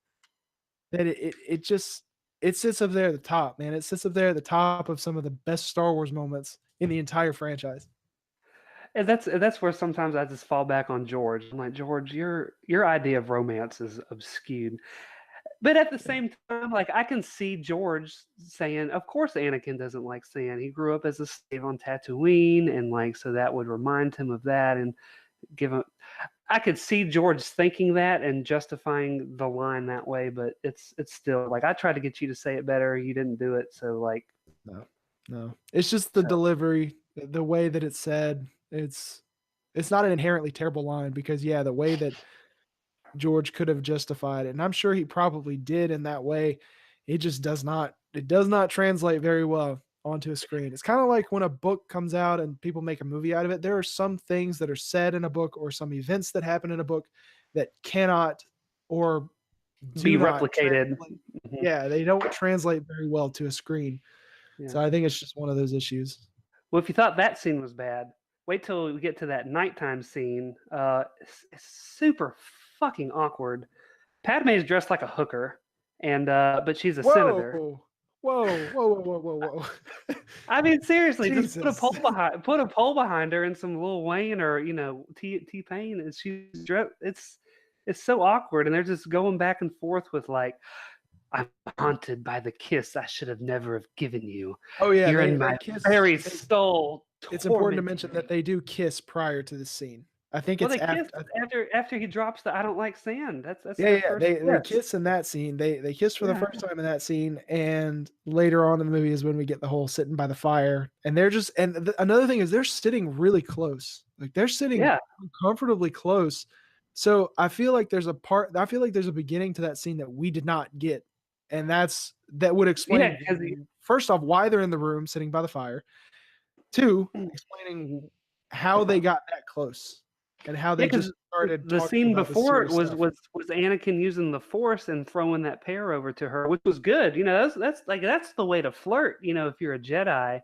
that it just it sits up there at the top, man. It sits up there at the top of some of the best Star Wars moments in the entire franchise. and that's where sometimes I just fall back on George. I'm like, George, your idea of romance is obscure. But at the same time, like I can see George saying, of course Anakin doesn't like sand. He grew up as a slave on Tatooine, and like so that would remind him of that and give him. I could see George thinking that and justifying the line that way, but it's still like I tried to get you to say it better, you didn't do it, so like No, no. It's just the so, delivery, the way that it's said. It's not an inherently terrible line because yeah, the way that George could have justified it, and I'm sure he probably did in that way, it does not translate very well onto a screen. It's kind of like when a book comes out and people make a movie out of it. There are some things that are said in a book or some events that happen in a book that cannot or be do not replicated. translate. Mhm. Yeah, they don't translate very well to a screen. Yeah. So I think it's just one of those issues. Well, if you thought that scene was bad, wait till we get to that nighttime scene. It's super fucking awkward. Padme's dressed like a hooker, and but she's a senator. Whoa. Whoa, whoa, whoa, whoa, whoa, whoa. I mean, seriously, just Jesus. put a pole behind her and some Lil Wayne or T Pain, and she's dressed. It's so awkward, and they're just going back and forth with like, I'm haunted by the kiss I should have never have given you. Oh yeah, You're they in my kiss. very soul. It's important to tormenting mention me." that they do kiss prior to the scene. I think Well, it's they kiss after. after he drops the "I don't like sand." That's Yeah, their yeah, first they kiss. kiss in that scene. They kiss for the Yeah. first time in that scene, and later on in the movie is when we get the whole sitting by the fire, and they're just another thing is they're sitting really close, like they're sitting Yeah. comfortably close. So I feel like there's a beginning to that scene that we did not get, and that would explain Yeah, 'cause first off why they're in the room sitting by the fire. Two, explaining how they got that close and how they just started the talking scene about this before it serious was stuff. Anakin using the Force and throwing that pear over to her, which was good. That's the way to flirt. If you're a Jedi,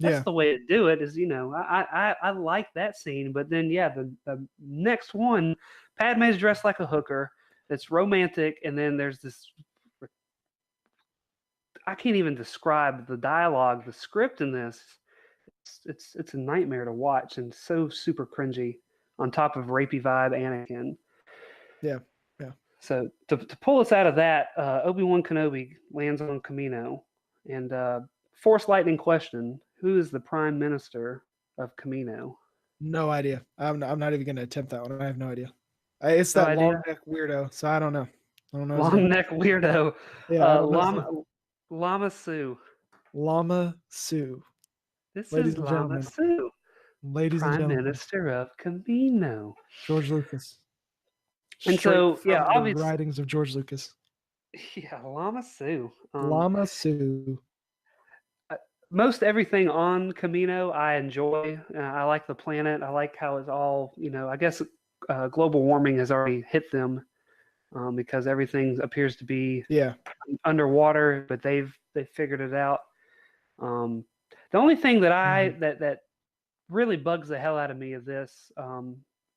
that's Yeah. the way to do it. Is I like that scene, but then yeah, the next one, Padme's dressed like a hooker. It's romantic, and then there's this. I can't even describe the dialogue, the script in this. It's a nightmare to watch and so super cringy on top of rapey vibe Anakin. Yeah. Yeah. So to pull us out of that, Obi-Wan Kenobi lands on Kamino, and Force Lightning question: who is the Prime Minister of Kamino? No idea. I'm not even going to attempt that one. I have no idea. It's No that idea? long neck weirdo. So I don't know. I don't know. his Long name. neck weirdo. Yeah. I don't know. Lama Su. Lama Su. This Ladies is and Lama gentlemen. Su, Ladies and Prime gentlemen. Minister of Kamino. George Lucas. And Straight so, from yeah, the obviously, writings of George Lucas. yeah, Lama Su. Lama Su. Most everything on Camino I enjoy. I like the planet. I like how it's all, I guess global warming has already hit them because everything appears to be Yeah. underwater, but they've figured it out. The only thing that really bugs the hell out of me of this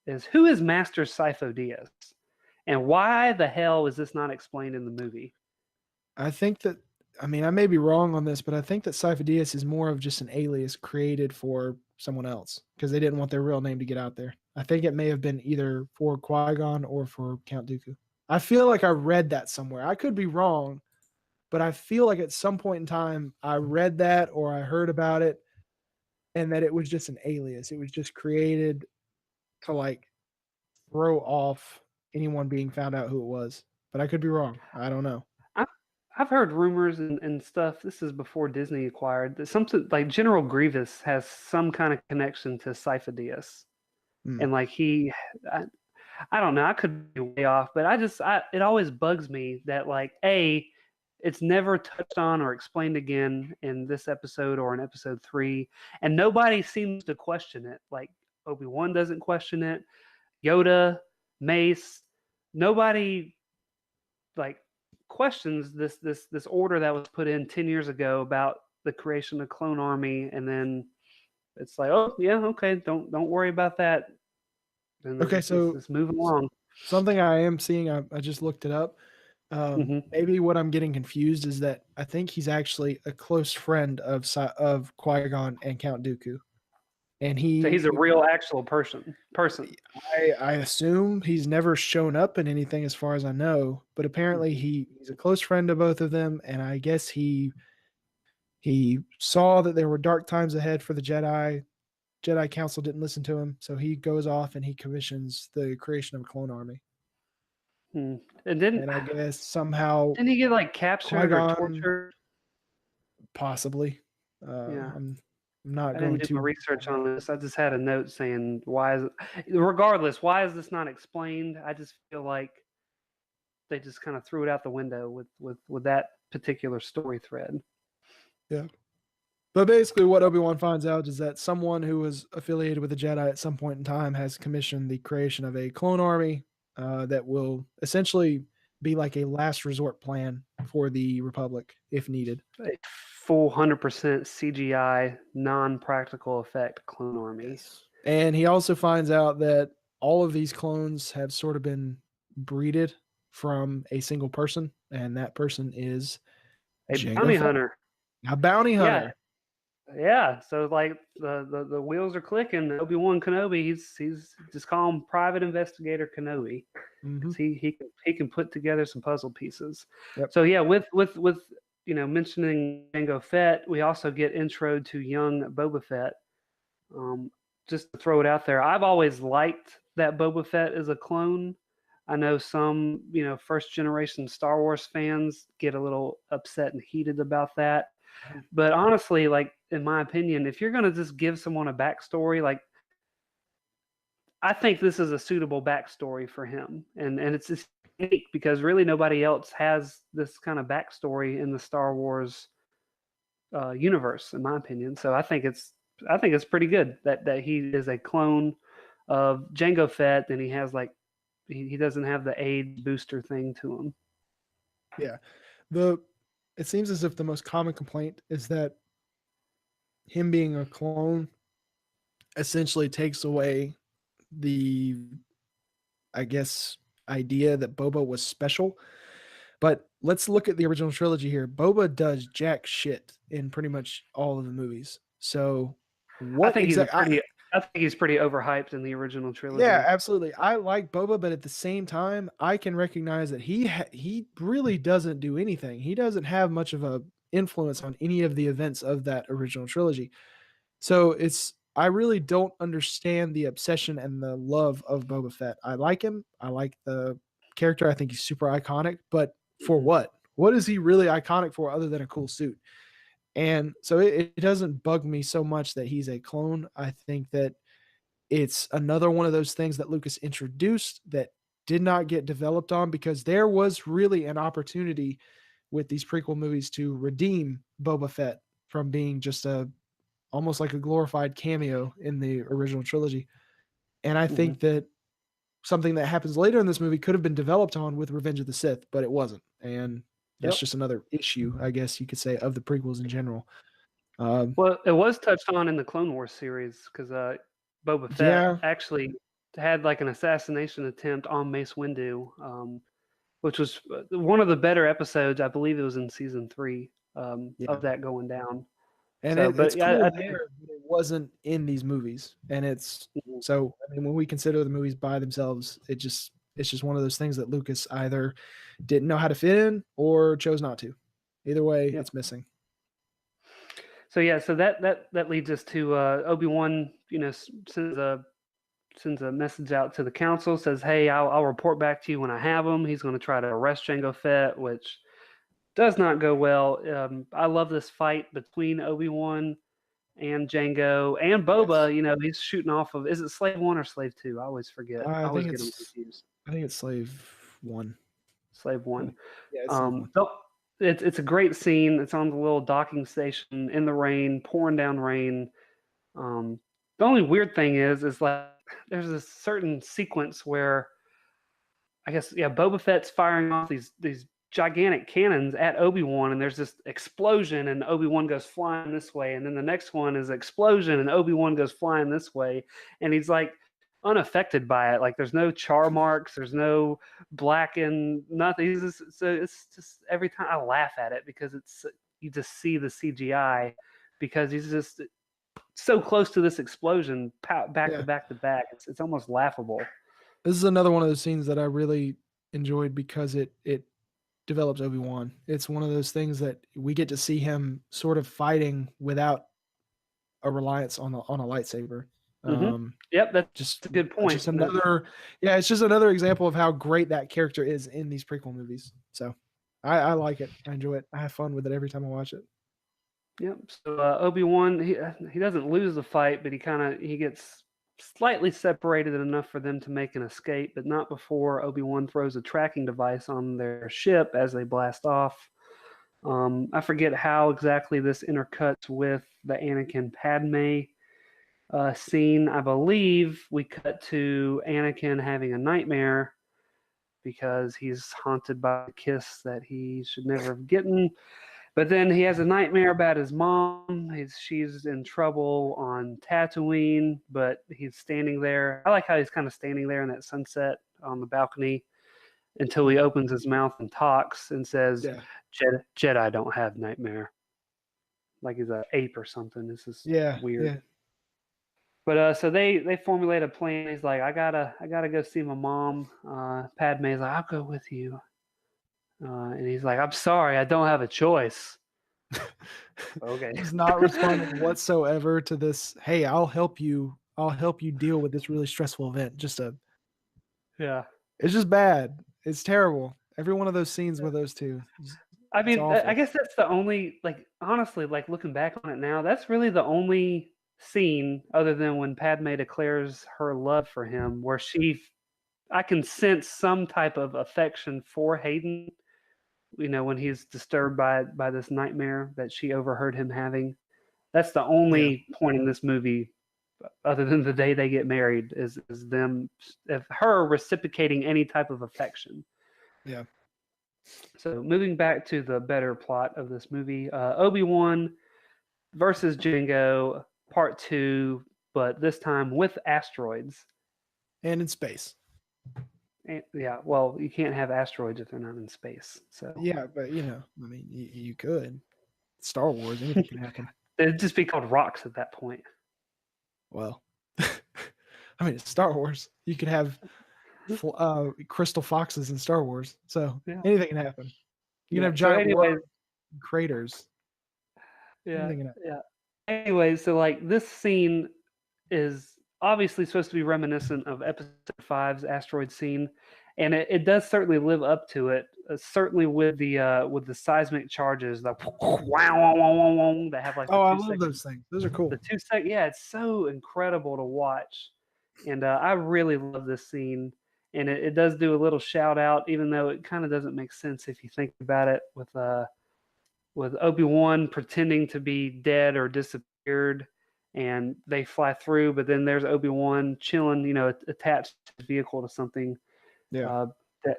is who is Master Sifo Dyas, and why the hell is this not explained in the movie? I think that, I mean, I may be wrong on this, but I think that Sifo Dyas is more of just an alias created for someone else because they didn't want their real name to get out there. I think it may have been either for Qui-Gon or for Count Dooku. I feel like I read that somewhere. I could be wrong, but I feel like at some point in time I read that or I heard about it and that it was just an alias. It was just created to like throw off anyone being found out who it was. But I could be wrong. I don't know. I've heard rumors and stuff. This is before Disney acquired that something like General Grievous has some kind of connection to Sifo Dyas, and like I don't know. I could be way off, but it always bugs me that like It's never touched on or explained again in this episode or in episode 3, and nobody seems to question it. Like Obi-Wan doesn't question it, Yoda, Mace, nobody like questions this order that was put in 10 years ago about the creation of clone army, and then it's like, oh yeah, okay, don't worry about that. And Okay, so let's move along. something I am seeing, I just looked it up. Mhm. Maybe what I'm getting confused is that I think he's actually a close friend of Qui-Gon and Count Dooku, and So he's a real, actual person. I assume he's never shown up in anything as far as I know, but apparently he's a close friend of both of them, and I guess he saw that there were dark times ahead for the Jedi. Jedi Council didn't listen to him, so he goes off and he commissions the creation of a clone army. And then, And I guess somehow didn't he get like captured or Qui-Gon, tortured? possibly. Yeah. I'm not I going didn't do to my research on this. I just had a note saying why is regardless, why is this not explained? I just feel like they just kind of threw it out the window with that particular story thread. Yeah. But basically, what Obi-Wan finds out is that someone who was affiliated with the Jedi at some point in time has commissioned the creation of a clone army that will essentially be like a last resort plan for the Republic if needed. A full 100% CGI, non-practical effect clone army. Yes. And he also finds out that all of these clones have sort of been breeded from a single person, and that person is A Jango bounty Fett. hunter. A bounty hunter. Yeah, so like the wheels are clicking. Obi-Wan Kenobi, he's just call him Private Investigator Kenobi. Mhm. He can put together some puzzle pieces. Yep. So yeah, with mentioning Jango Fett, we also get intro to young Boba Fett. Just to throw it out there, I've always liked that Boba Fett is a clone. I know some first generation Star Wars fans get a little upset and heated about that. But honestly, like in my opinion, if you're gonna just give someone a backstory, like I think this is a suitable backstory for him, and it's just unique because really nobody else has this kind of backstory in the Star Wars universe, in my opinion. So I think it's pretty good that he is a clone of Jango Fett, and he has like he doesn't have the age booster thing to him. Yeah. It seems as if the most common complaint is that him being a clone essentially takes away the, I guess, idea that Boba was special. But let's look at the original trilogy here. Boba does jack shit in pretty much all of the movies. So what I think exactly? I think he's pretty overhyped in the original trilogy. Yeah, absolutely. I like Boba, but at the same time, I can recognize that he really doesn't do anything. He doesn't have much of a influence on any of the events of that original trilogy. So I really don't understand the obsession and the love of Boba Fett. I like him. I like the character. I think he's super iconic, but for what? What is he really iconic for other than a cool suit? And so it doesn't bug me so much that he's a clone. I think that it's another one of those things that Lucas introduced that did not get developed on, because there was really an opportunity with these prequel movies to redeem Boba Fett from being just almost like a glorified cameo in the original trilogy. And I think that something that happens later in this movie could have been developed on with Revenge of the Sith, but it wasn't. And that's just another issue, I guess you could say, of the prequels in general. Well, it was touched on in the Clone Wars series because Boba Fett actually had like an assassination attempt on Mace Windu, which was one of the better episodes. I believe it was in season 3 of that going down. And So, it's cool there, but it wasn't in these movies. And it's so, I mean, when we consider the movies by themselves, it's just one of those things that Lucas either didn't know how to fit in or chose not to. Either way, it's missing. So yeah, so that leads us to Obi-Wan, sends a message out to the council, says, "Hey, I'll report back to you when I have him." He's going to try to arrest Jango Fett, which does not go well. I love this fight between Obi-Wan and Jango and Boba. Yes. He's shooting off of, is it Slave 1 or Slave 2? I always forget. I always get them confused. I think it's Slave 1. Slave 1. Yeah, it's Slave 1. it's a great scene. It's on the little docking station in the rain, pouring down rain. Um, the only weird thing is like there's a certain sequence where I guess yeah, Boba Fett's firing off these gigantic cannons at Obi-Wan, and there's this explosion, and Obi-Wan goes flying this way, and then the next one is explosion, and Obi-Wan goes flying this way, and he's like unaffected by it. Like there's no char marks, there's no blackened, nothing. So it's just every time I laugh at it because it's you just see the CGI because he's just so close to this explosion back to back to back. It's almost laughable. This is another one of those scenes that I really enjoyed because it develops Obi-Wan. It's one of those things that we get to see him sort of fighting without a reliance on a lightsaber. Yep, that's just a good point. Just another, yeah, it's just another example of how great that character is in these prequel movies. So I like it. I enjoy it. I have fun with it every time I watch it. Yep. So Obi-Wan, he doesn't lose the fight, but he gets slightly separated enough for them to make an escape, but not before Obi-Wan throws a tracking device on their ship as they blast off. I forget how exactly this intercuts with the Anakin Padme scene. I believe we cut to Anakin having a nightmare because he's haunted by a kiss that he should never have gotten. But then he has a nightmare about his mom. She's in trouble on Tatooine, but he's standing there. I like how he's kind of standing there in that sunset on the balcony until he opens his mouth and talks and says, Jedi don't have nightmare. Like he's an ape or something. This is weird. Yeah. But so they formulate a plan. He's like, I gotta go see my mom. Padme's like, I'll go with you. And he's like, I'm sorry, I don't have a choice. Okay. He's not responding whatsoever to this. Hey, I'll help you deal with this really stressful event. Yeah. It's just bad. It's terrible. Every one of those scenes with those two. I mean, I guess that's the only, like, honestly, like looking back on it now, that's really the only scene other than when Padme declares her love for him where I can sense some type of affection for Hayden, when he's disturbed by this nightmare that she overheard him having. That's the only point in this movie, other than the day they get married, is her reciprocating any type of affection. Yeah. So moving back to the better plot of this movie, Obi-Wan versus Jango, Part 2, but this time with asteroids. And in space. And, yeah, well, you can't have asteroids if they're not in space. So yeah, but I mean, you could. Star Wars, anything can happen. It'd just be called rocks at that point. Well, I mean, it's Star Wars. You could have crystal foxes in Star Wars, so anything can happen. You can have giant craters. Yeah. Anyway, so like this scene is obviously supposed to be reminiscent of Episode 5's asteroid scene, and it does certainly live up to it. Certainly with the seismic charges, the wow, that have like. I love those things. Those are cool. The 2 second, it's so incredible to watch, and I really love this scene. And it does do a little shout out, even though it kind of doesn't make sense if you think about it, with Obi-Wan pretending to be dead or disappeared, and they fly through, but then there's Obi-Wan chilling, attached to his vehicle to something. Yeah.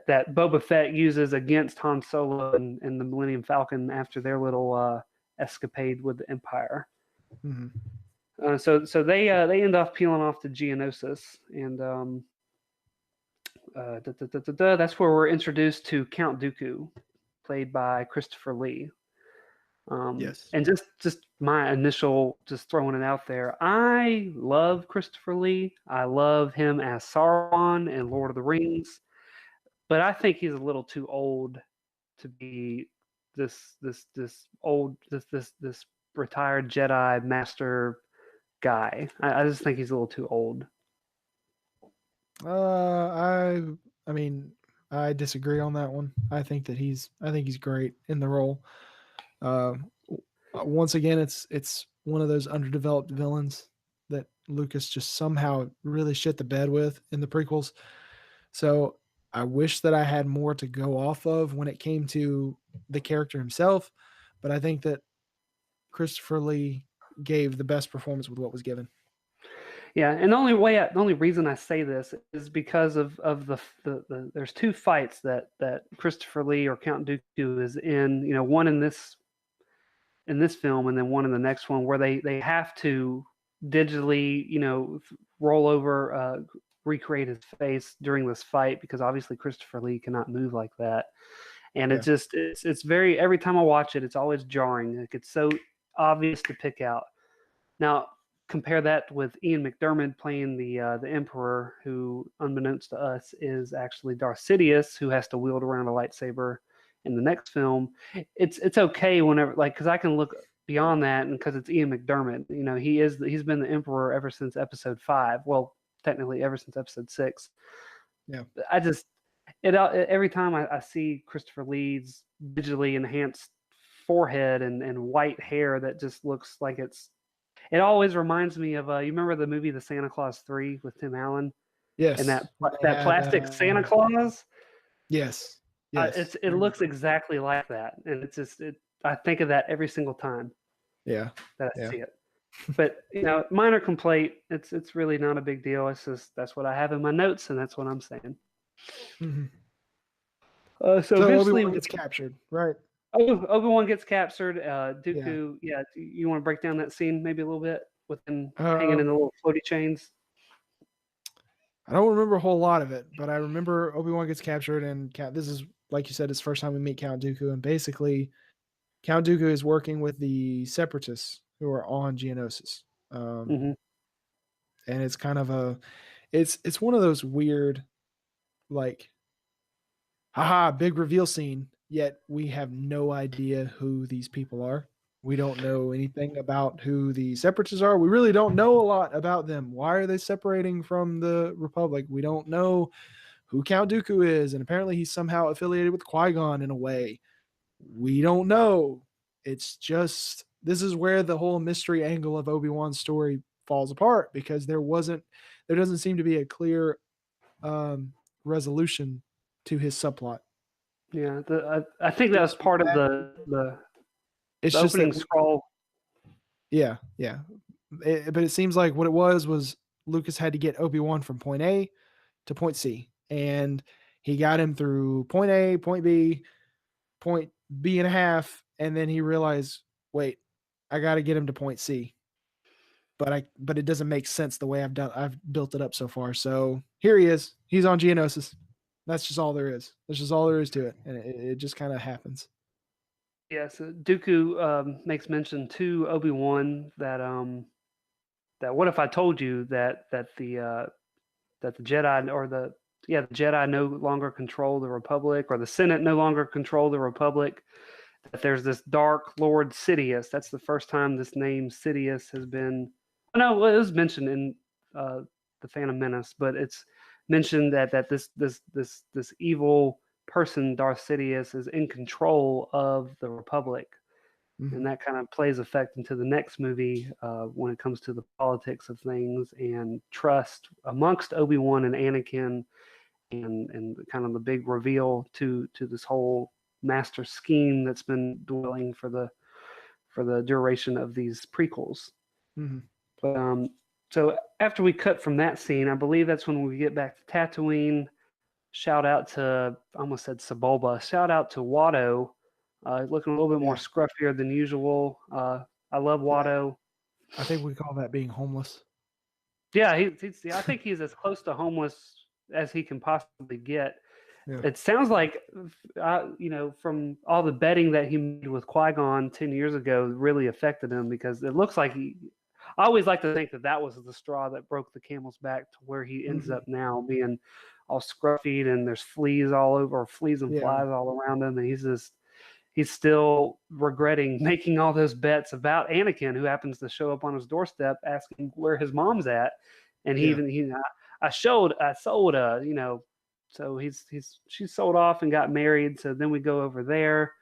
That Boba Fett uses against Han Solo and the Millennium Falcon after their little escapade with the Empire. Mm-hmm. So they end off peeling off to Geonosis, and that's where we're introduced to Count Dooku, played by Christopher Lee. Yes. And just my initial, just throwing it out there, I love Christopher Lee. I love him as Sauron in Lord of the Rings, but I think he's a little too old to be this retired Jedi master guy. I just think he's a little too old. I mean, I disagree on that one. I think he's great in the role. Once again, it's one of those underdeveloped villains that Lucas just somehow really shit the bed with in the prequels. So I wish that I had more to go off of when it came to the character himself, but I think that Christopher Lee gave the best performance with what was given. Yeah, and the only reason I say this is because of the there's two fights that Christopher Lee or Count Dooku is in. You know, one in this film, and then one in the next one, where they have to digitally, roll over, recreate his face during this fight because obviously Christopher Lee cannot move like that, and Yeah. it's very every time I watch it, it's always jarring. Like it's so obvious to pick out. Now, compare that with Ian McDermott playing the Emperor, who, unbeknownst to us, is actually Darth Sidious, who has to wield around a lightsaber in the next film. It's okay whenever, like, because I can look beyond that, and because it's Ian McDermott, he's been the Emperor ever since Episode 5. Well, technically ever since Episode 6. Yeah. I just every time I see Christopher Lee's digitally enhanced forehead and white hair that just looks like it always reminds me of you remember the movie The Santa Claus 3 with Tim Allen and Yes. They that had, plastic Santa Claus? Yes. Yes. It looks exactly like that, and I think of that every single time Yeah. that I Yeah. see it. But minor complaint. It's really not a big deal. It's just that's what I have in my notes, and that's what I'm saying. Mhm. So So eventually, Obi-Wan gets captured, right? Obi-Wan gets captured. Yeah. Dooku, yeah. You want to break down that scene maybe a little bit with him hanging in the little floaty chains? I don't remember a whole lot of it, but I remember Obi-Wan gets captured, and this is, like you said, his first time we meet Count Dooku, and basically Count Dooku is working with the Separatists who are on Geonosis, Mm-hmm. and it's kind of it's one of those weird, like, haha, big reveal scene. Yet we have no idea who these people are. We don't know anything about who the Separatists are. We really don't know a lot about them. Why are they separating from the Republic? We don't know who Count Dooku is, and apparently he's somehow affiliated with Qui-Gon in a way. We don't know. It's just this is where the whole mystery angle of Obi-Wan's story falls apart because there doesn't seem to be a clear resolution to his subplot. Yeah, I think that was part of the It's the just opening that scroll. yeah. But it seems like what it was Lucas had to get Obi-Wan from point A to point C, and he got him through point A, point B and a half, and then he realized, wait, I got to get him to point C. But it doesn't make sense the way I've built it up so far. So here he is. He's on Geonosis. That's just all there is. That's just all there is to it, and it just kind of happens. Yeah, so Dooku makes mention to Obi-Wan that what if I told you that the Jedi or the Jedi no longer control the Republic, or the Senate no longer control the Republic, that there's this Dark Lord Sidious. That's the first time this name Sidious has been. No, it was mentioned in the Phantom Menace, but it's mentioned that this evil person, Darth Sidious, is in control of the Republic, and that kind of plays effect into the next movie when it comes to the politics of things and trust amongst Obi-Wan and Anakin, and kind of the big reveal to this whole master scheme that's been dwelling for the duration of these prequels. Mm-hmm. But so after we cut from that scene, I believe that's when we get back to Tatooine. Shout out to, I almost said Sebulba. Shout out to Watto, looking a little bit more scruffier than usual. I love Watto. I think we call that being homeless. Yeah, I think he's as close to homeless as he can possibly get. Yeah. It sounds like, from all the betting that he made with Qui-Gon 10 years ago really affected him, because it looks like I always like to think that was the straw that broke the camel's back to where he ends up now, being all scruffy and there's fleas all over, or fleas and flies all around him. And he's still regretting making all those bets about Anakin, who happens to show up on his doorstep asking where his mom's at. And I sold, so she sold off and got married. So then we go over there.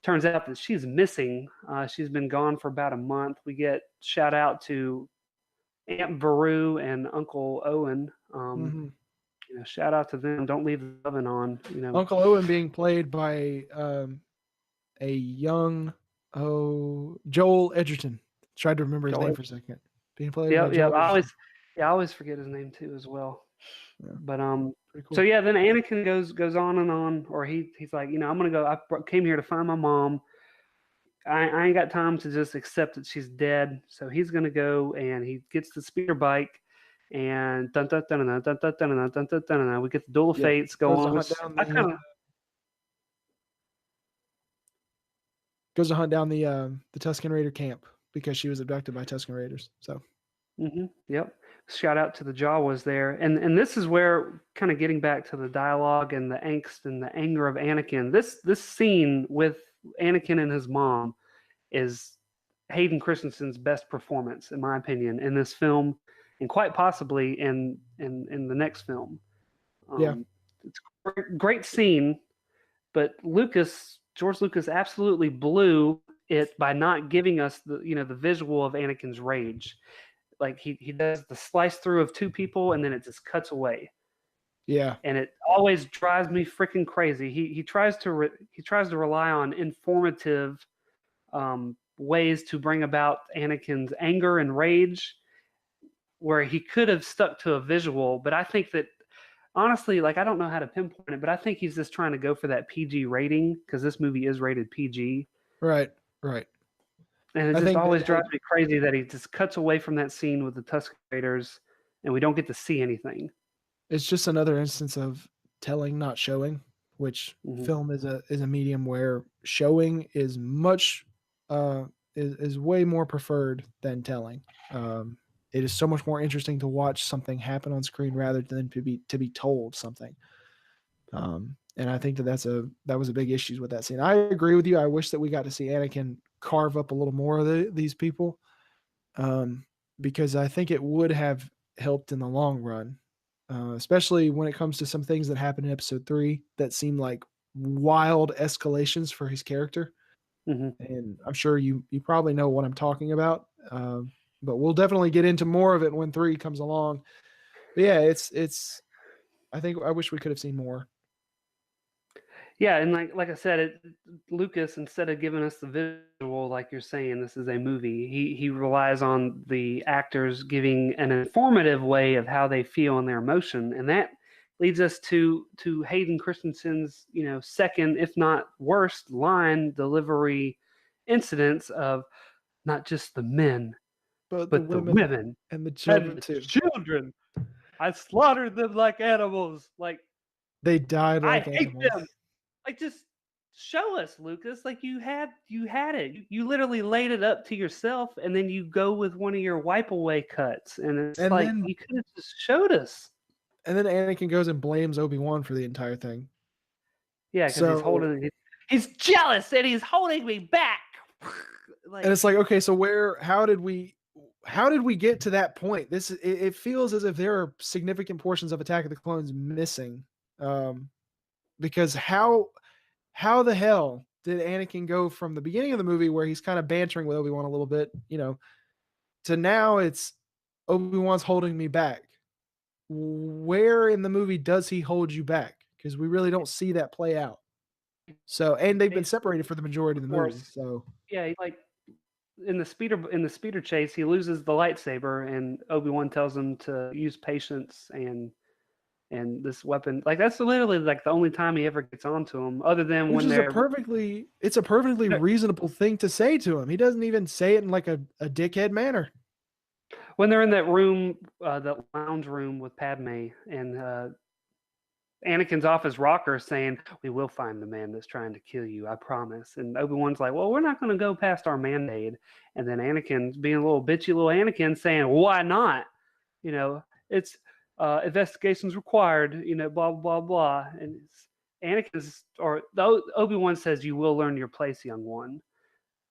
Turns out that she's missing. She's been gone for about a month. We get shout out to Aunt Beru and Uncle Owen. shout out to them. Don't leave the oven on. Uncle Owen being played by a young Joel Edgerton. Tried to remember his Joel name for a second. Being played Yeah, by yeah. Joel Edgerton. I always forget his name too as well. Yeah. But Pretty cool. so yeah, then Anakin goes on and on, or he's like, I'm gonna go. I came here to find my mom. I ain't got time to just accept that she's dead. So he's gonna go, and he gets the speeder bike, and dun dun dun dun dun dun dun dun dun dun dun dun. We get the Duel of Yeah, Fates goes to going. hunt down I kind of goes to hunt down the Tusken Raider camp because she was abducted by Tusken Raiders. So Yep. Shout out to the Jawas there. And this is where, kind of getting back to the dialogue and the angst and the anger of Anakin. This scene with Anakin and his mom is Hayden Christensen's best performance, in my opinion, in this film, and quite possibly in the next film. Yeah. It's a great scene, but George Lucas absolutely blew it by not giving us the visual of Anakin's rage. Like he does the slice through of two people, and then it just cuts away. yeah, And it always drives me freaking crazy. He tries to rely on informative ways to bring about Anakin's anger and rage, where he could have stuck to a visual. But I think that, honestly, like, I don't know how to pinpoint it, but I think he's just trying to go for that PG rating, because this movie is rated PG. right. And it I just think always that- drives me crazy that he just cuts away from that scene with the Tusken Raiders, and we don't get to see anything. It's just another instance of telling, not showing, which Mhm. film is a medium where showing is much is way more preferred than telling. It is so much more interesting to watch something happen on screen rather than to be told something. And I think that was a big issue with that scene. I agree with you. I wish that we got to see Anakin carve up a little more of these people, because I think it would have helped in the long run, especially when it comes to some things that happened in Episode 3 that seem like wild escalations for his character. Mhm. And I'm sure you probably know what I'm talking about, but we'll definitely get into more of it when 3 comes along. But yeah, it's. I think I wish we could have seen more. Yeah, and like I said, Lucas, instead of giving us the visual, like you're saying, this is a movie. He relies on the actors giving an informative way of how they feel and their emotion, and that leads us to Hayden Christensen's second, if not worst, line delivery incidents of not just the men, But but the women and the and children the too. children. I slaughtered them like animals. Like, They died I like hate animals. them. Like, just show us, Lucas. Like, you had it. You literally laid it up to yourself, and then you go with one of your wipe away cuts, and it's And like, then- you could have just showed us. And then Anakin goes and blames Obi-Wan for the entire thing. Yeah, because So- he's holding. He's jealous, and he's holding me back. Like, And it's like, okay, so how did we get to that point? It feels as if there are significant portions of Attack of the Clones missing. Because how the hell did Anakin go from the beginning of the movie where he's kind of bantering with Obi-Wan a little bit, to now it's Obi-Wan's holding me back? Where in the movie does he hold you back? Because we really don't see that play out. So, and they've been separated for the majority of the movie. So yeah, like in the speeder chase, he loses the lightsaber, and Obi-Wan tells him to use patience and this weapon. Like, that's literally like the only time he ever gets onto him, other than which when is they're a perfectly reasonable thing to say to him. He doesn't even say it in like a dickhead manner. when they're in that room, that lounge room with Padme, and Anakin's off his rocker saying, "We will find the man that's trying to kill you, I promise." And Obi-Wan's like, "Well, we're not going to go past our mandate." And then Anakin's being a little bitchy little Anakin saying, "Why not? It's investigations required, blah, blah, blah." And Obi-Wan says, "You will learn your place, young one."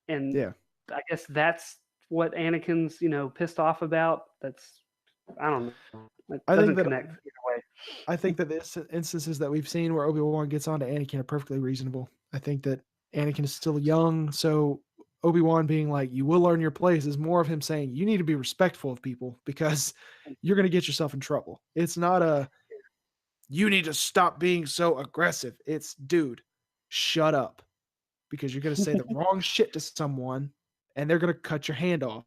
And Yeah. I guess that's what Anakin's, pissed off about. I don't know. It I doesn't think that- connect either way. I think that the instances that we've seen where Obi-Wan gets onto Anakin are perfectly reasonable. I think that Anakin is still young, so Obi-Wan being like, "You will learn your place," is more of him saying, "You need to be respectful of people because you're going to get yourself in trouble." It's not you need to stop being so aggressive. It's, dude, shut up. Because you're going to say the wrong shit to someone and they're going to cut your hand off,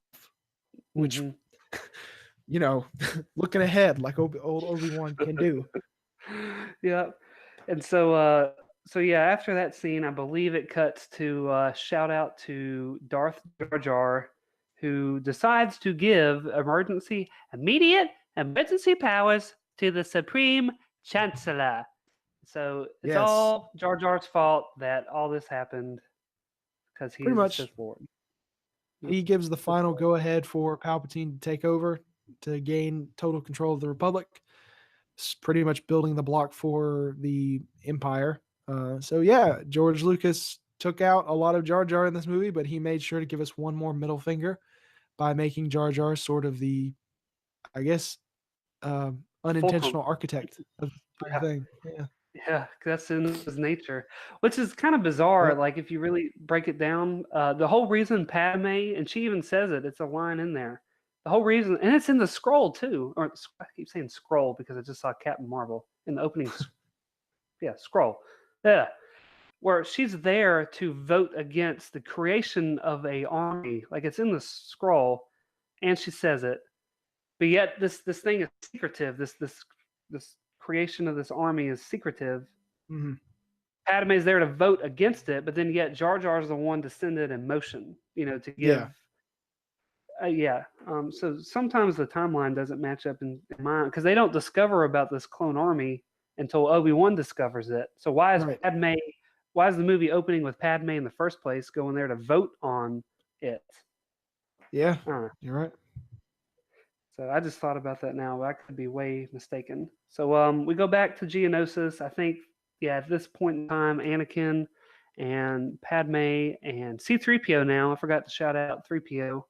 which, Mhm. looking ahead like old Obi-Wan can do. Yeah. And so yeah, after that scene, I believe it cuts to shout out to Darth Jar Jar, who decides to give immediate emergency powers to the Supreme Chancellor. So it's Yes, all Jar Jar's fault that all this happened because pretty he's the much. Sith Lord. Yep. He gives the Sith final Lord. go-ahead for Palpatine to take over to gain total control of the Republic. It's pretty much building the block for the Empire. So yeah, George Lucas took out a lot of Jar Jar in this movie, but he made sure to give us one more middle finger by making Jar Jar sort of the, I guess, Fulcrum. unintentional architect of the Yeah. thing. Yeah. Yeah, 'cause that's in his nature, which is kind of bizarre. Yep. Like if you really break it down, the whole reason Padme, and she even says it, it's a line in there. The whole reason, and it's in the scroll too. Or I keep saying scroll because I just saw Captain Marvel in the opening. Yeah, scroll. Yeah, where she's there to vote against the creation of a army. Like it's in the scroll, and she says it. But yet this thing is secretive. This creation of this army is secretive. Mhm. Padme's there to vote against it, but then yet Jar Jar is the one to send it in motion, to Yeah. give. Yeah. So sometimes the timeline doesn't match up in mine because they don't discover about this clone army until Obi-Wan discovers it. So why is Right. Padme? Why is the movie opening with Padme in the first place, going there to vote on it? Yeah. Uh, You're right. So I just thought about that now. I could be way mistaken. So we go back to Geonosis. I think, yeah, at this point in time, Anakin and Padme and C-3PO now, I forgot to shout out 3PO,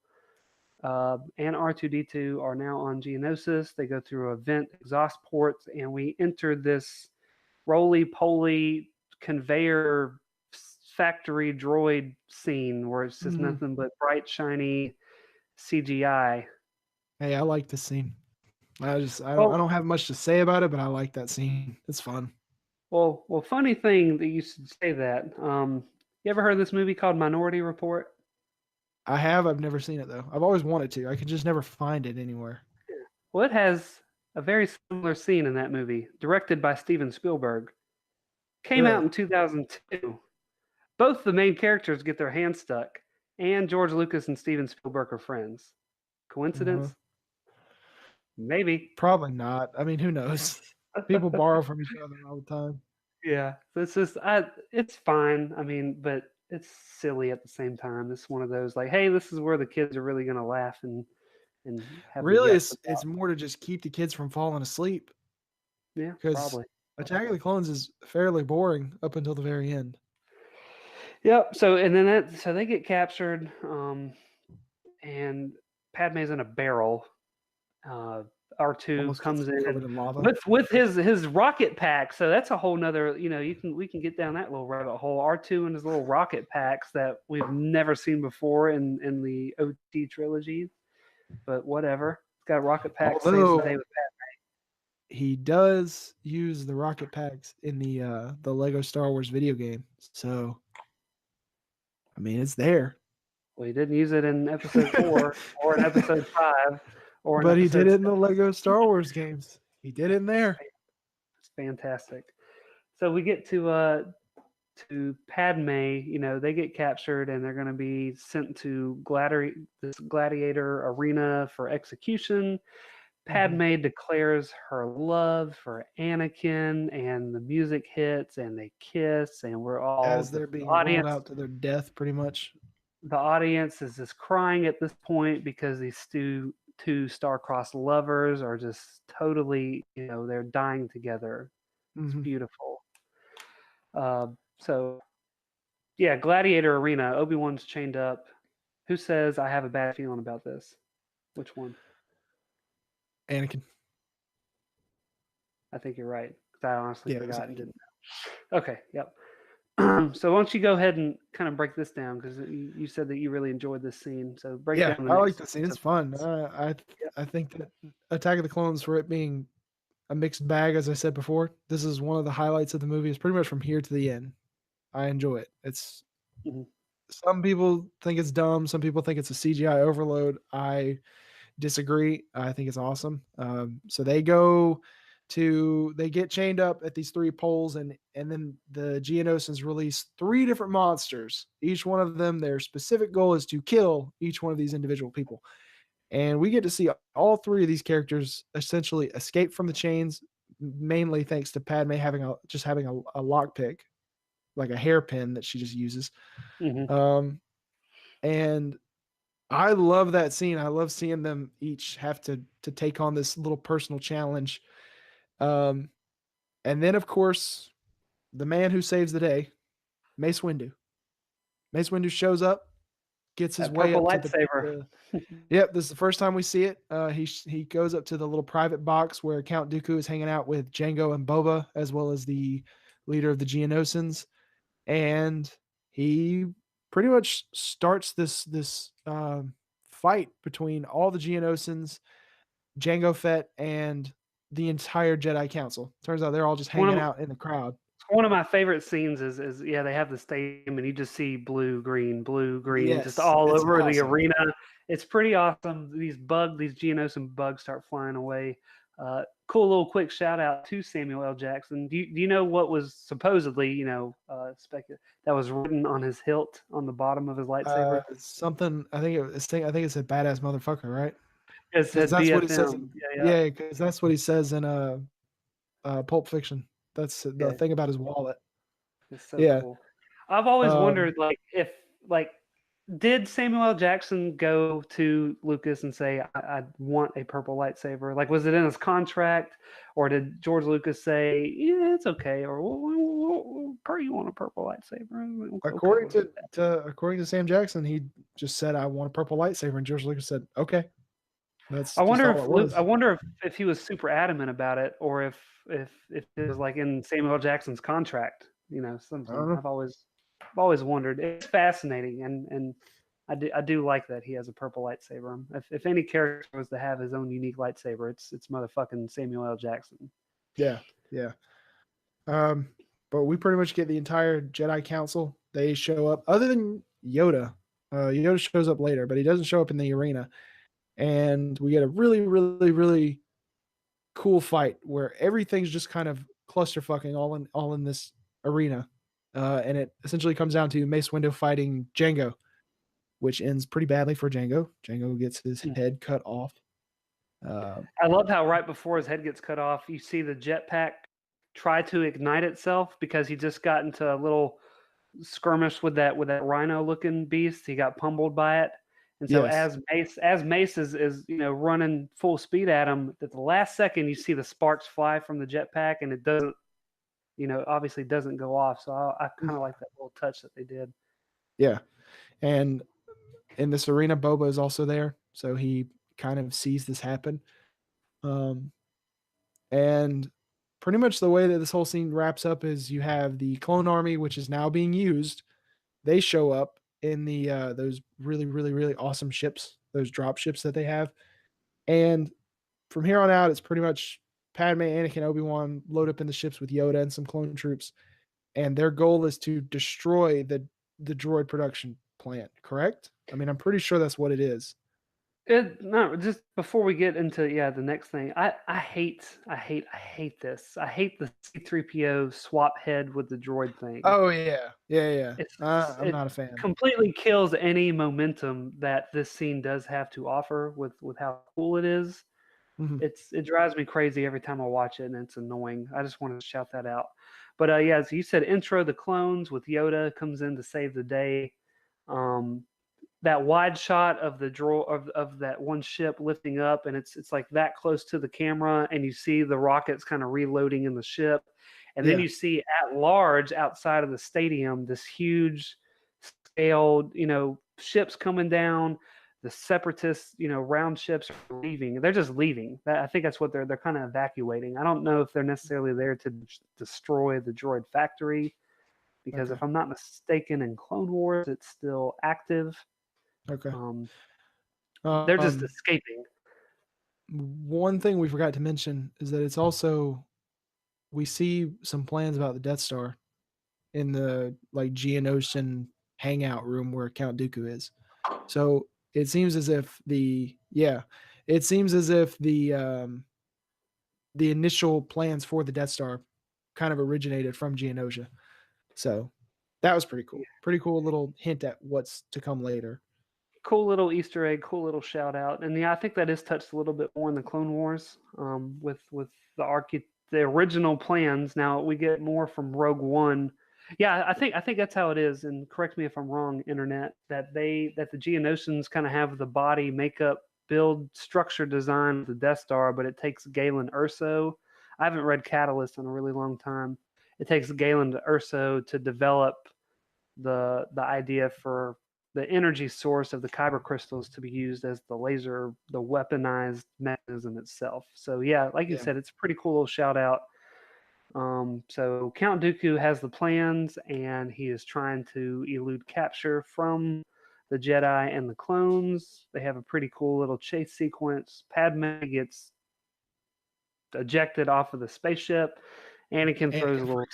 and R2-D2 are now on Geonosis. They go through a vent exhaust ports, and we enter this roly-poly conveyor factory droid scene where it's just Mhm. nothing but bright, shiny CGI. Hey, I like this scene. I Well, don't have much to say about it, but I like that scene. It's fun. well, funny thing that you should say that. You ever heard of this movie called Minority Report? I've never seen it though. I've always wanted to. I could just never find it anywhere. Well, it has a very similar scene in that movie, directed by Steven Spielberg. Came out Really? in 2002. Both the main characters get their hands stuck, and George Lucas and Steven Spielberg are friends. Uh-huh. Coincidence? Maybe. Probably not. I mean, who knows? People borrow from each other all the time. Yeah, it's just it's fine. I mean, but it's silly at the same time. It's one of those like, hey, this is where the kids are really gonna laugh and have the Really, yes about. it's more to just keep the kids from falling asleep Yeah, because probably. Attack of the Clones is fairly boring up until the very end. Yep. So and then so they get captured, and Padme's in a barrel. R2 Almost gets comes in covered in lava. with his rocket pack. So that's a whole nother, we can get down that little rabbit hole. R2 and his little rocket packs that we've never seen before in the OT trilogy. But whatever. It's got a rocket pack, saves the day Although with he does use the rocket packs in the Lego Star Wars video game, so I mean it's there. Well, he didn't use it in episode 4 or in episode 5 or in But he did episode it in the Lego Star Wars games. He did it in there. It's fantastic. So we get to Padme. They get captured and they're going to be sent to this gladiator arena for execution. Padme declares her love for Anakin, and the music hits, and they kiss, and we're all As they're the being rolled audience. out to their death, pretty much. The audience is just crying at this point because these two star-crossed lovers are just totally, they're dying together. It's Mhm. beautiful. So yeah, Gladiator Arena. Obi-Wan's chained up. Who says I have a bad feeling about this? Which one? Anakin. I think you're right. 'Cause I honestly Yeah, it was forgot and Anakin. didn't know. Okay, yep. So why don't you go ahead and kind of break this down because you said that you really enjoyed this scene. So break Yeah, down the I like next. the scene. It's fun. I think that Attack of the Clones, for it being a mixed bag, as I said before. This is one of the highlights of the movie. It's pretty much from here to the end. I enjoy it. It's Mhm. some people think it's dumb. Some people think it's a CGI overload. I disagree. I think it's awesome. So they get chained up at these three poles, and then the Geonosians release three different monsters. Each one of them, their specific goal is to kill each one of these individual people. And we get to see all three of these characters essentially escape from the chains, mainly thanks to Padme having a lockpick, like a hairpin that she just uses. Mhm. And I love that scene. I love seeing them each have to take on this little personal challenge. Um, and then of course, the man who saves the day, Mace Windu. Mace Windu shows up, gets his That way purple up to lightsaber. Yep, this is the first time we see it. He goes up to the little private box where Count Dooku is hanging out with Jango and Boba, as well as the leader of the Geonosians, and he pretty much starts this fight between all the Geonosians, Jango Fett, and the entire Jedi Council. Turns out they're all just One hanging of out in the crowd. one of my favorite scenes is yeah, they have the stadium and you just see blue, green, just Yes, all it's over the awesome. arena. It's pretty awesome. These Geonosian bugs start flying away. Cool little quick shout out to Samuel L. Jackson. Do you know what was supposedly, that was written on his hilt on the bottom of his lightsaber? Something I think it's a badass motherfucker, right? It Because said that's what he says BFM. in Yeah, yeah, because that's what he says in Pulp Fiction. That's yeah, the yeah. thing about his wallet. It's so Yeah. cool. I've always Um, wondered, like, if like did Samuel L. Jackson go to Lucas and say, I want a purple lightsaber? Like, was it in his contract, or did George Lucas say, yeah, it's okay, or you want a purple lightsaber? Okay, according according to Sam Jackson, he just said, "I want a purple lightsaber," and George Lucas said, "Okay." That's I just wonder all if it was. if he was super adamant about it, or if it was like in Samuel L. Jackson's contract. I don't know. I've always wondered. It's fascinating, and I do like that he has a purple lightsaber. If any character was to have his own unique lightsaber, it's motherfucking Samuel L. Jackson. Yeah, yeah. Um, but we pretty much get the entire Jedi Council. They show up, other than Yoda. Yoda shows up later, but he doesn't show up in the arena. And we get a really, really, really cool fight where everything's just kind of clusterfucking all in this arena. And it essentially comes down to Mace Windu fighting Jango, which ends pretty badly for Jango. Jango gets his head cut off. I love how right before his head gets cut off, you see the jetpack try to ignite itself because he just got into a little skirmish with that rhino looking beast. He got pummeled by it. And so Yes. as Mace is running full speed at him, at the last second you see the sparks fly from the jetpack and it doesn't obviously doesn't go off. So I kind of like that little touch that they did. Yeah. And in this arena, Boba is also there. So he kind of sees this happen. Um, and pretty much the way that this whole scene wraps up is you have the clone army, which is now being used. They show up in the those really, really, really awesome ships, those drop ships that they have. And from here on out, it's pretty much Padme, Anakin, Obi-Wan load up in the ships with Yoda and some clone troops, and their goal is to destroy the droid production plant. Correct? I mean, I'm pretty sure that's what it is. No, just before we get into the next thing, I hate this. I hate the C3PO swap head with the droid thing. Oh yeah, yeah, yeah. I'm It not a fan. completely kills any momentum that this scene does have to offer with how cool it is. Mhm. It drives me crazy every time I watch it, and it's annoying. I just wanted to shout that out. But yeah, as you said, intro the clones with Yoda comes in to save the day. Um, that wide shot of the of that one ship lifting up, and it's like that close to the camera, and you see the rockets kind of reloading in the ship, and then Yeah, you see at large outside of the stadium this huge scaled ships coming down. The separatists, round ships are leaving. They're just leaving. I think that's what they're kind of evacuating. I don't know if they're necessarily there to destroy the droid factory, because okay, if I'm not mistaken, in Clone Wars it's still active. okay. um, they're just Um, escaping. One thing we forgot to mention is that it's also we see some plans about the Death Star in the like Geonosian hangout room where Count Dooku is. So it seems as if the initial plans for the Death Star kind of originated from Geonosia. So that was pretty cool. Pretty cool little hint at what's to come later. Cool little Easter egg, cool little shout out, and yeah, I think that is touched a little bit more in the Clone Wars, with the original plans. Now we get more from Rogue One. Yeah, I think that's how it is. And correct me if I'm wrong, Internet. That the Geonosians kind of have the body makeup, build, structure, design of the Death Star, but it takes Galen Erso. I haven't read Catalyst in a really long time. It takes Galen Erso to develop the idea for the energy source of the kyber crystals to be used as the laser, the weaponized mechanism itself. So yeah, like you said, it's a pretty cool little shout out. So Count Dooku has the plans, and he is trying to elude capture from the Jedi and the clones. They have a pretty cool little chase sequence. Padme gets ejected off of the spaceship. Anakin throws a little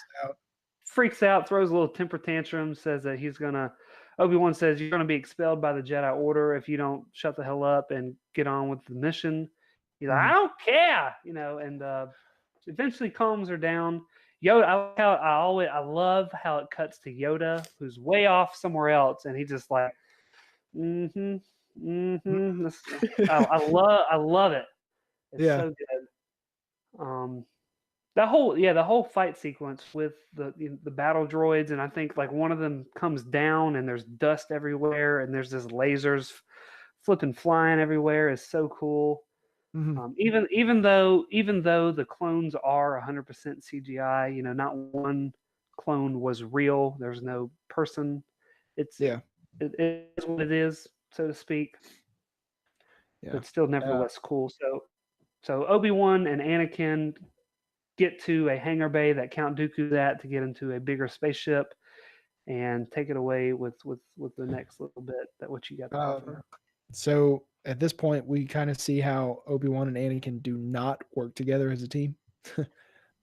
freaks out, throws a little temper tantrum, says that he's gonna. Obi-Wan says you're gonna be expelled by the Jedi Order if you don't shut the hell up and get on with the mission. He's like, I don't care, and eventually calms her down. Yoda, I love how it cuts to Yoda, who's way off somewhere else, and he just like, I love it. It's so good. The whole fight sequence with the battle droids, and I think like one of them comes down and there's dust everywhere and there's this lasers flipping flying everywhere is so cool. Even though the clones are 100% CGI, not one clone was real. There's no person. It is what it is, so to speak. But still, nevertheless, cool. So Obi-Wan and Anakin get to a hangar bay that Count Dooku's at to get into a bigger spaceship and take it away with the next little bit that what you got to offer. So at this point, we kind of see how Obi-Wan and Anakin do not work together as a team.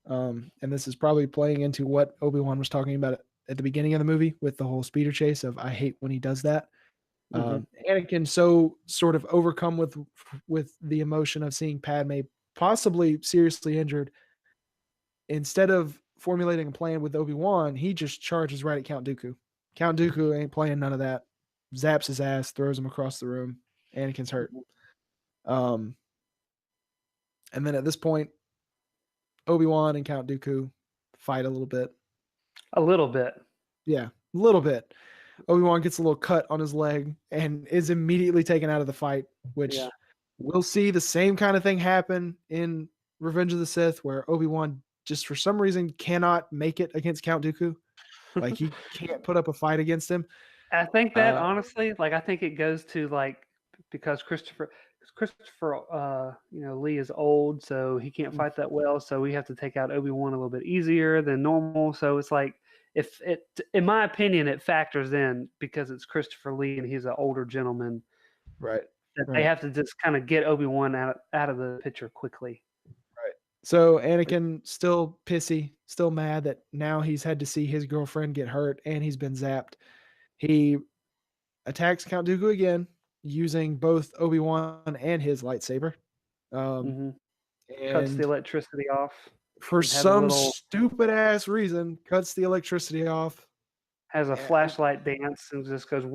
And this is probably playing into what Obi-Wan was talking about at the beginning of the movie with the whole speeder chase of I hate when he does that. Anakin so sort of overcome with the emotion of seeing Padme possibly seriously injured. Instead of formulating a plan with Obi-Wan, he just charges right at Count Dooku. Count Dooku ain't playing none of that. Zaps his ass, throws him across the room. Anakin's hurt. And then at this point, Obi-Wan and Count Dooku fight a little bit. A little bit. Yeah, a little bit. Obi-Wan gets a little cut on his leg and is immediately taken out of the fight, which we'll see the same kind of thing happen in Revenge of the Sith, where Obi-Wan just for some reason cannot make it against Count Dooku. Like he can't put up a fight against him. I think that honestly, like I think it goes to like because Christopher Lee is old, so he can't fight that well, so we have to take out Obi-Wan a little bit easier than normal. So it's like if it, in my opinion, it factors in because it's Christopher Lee and he's an older gentleman. Right. That they have to just kind of get Obi-Wan out of the picture quickly. So Anakin still pissy, still mad that now he's had to see his girlfriend get hurt and he's been zapped. He attacks Count Dooku again using both Obi-Wan and his lightsaber. Cuts the electricity off. For some stupid ass reason, cuts the electricity off. Has a flashlight dance and just goes.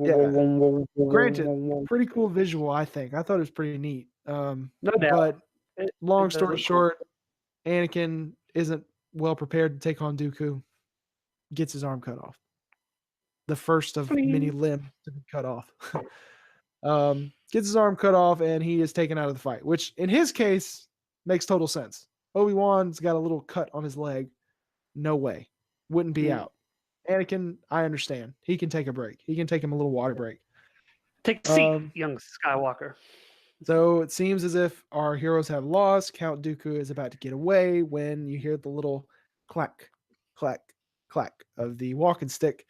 Granted, pretty cool visual, I think. I thought it was pretty neat. No doubt. But long story short, Anakin isn't well prepared to take on Dooku. Gets his arm cut off. The first of many limbs to be cut off. Gets his arm cut off, and he is taken out of the fight, which in his case makes total sense. Obi-Wan's got a little cut on his leg. No way. Wouldn't be out. Anakin, I understand. He can take a break. He can take him a little water break. Take a seat, young Skywalker. So it seems as if our heroes have lost. Count Dooku is about to get away when you hear the little clack, clack, clack of the walking stick.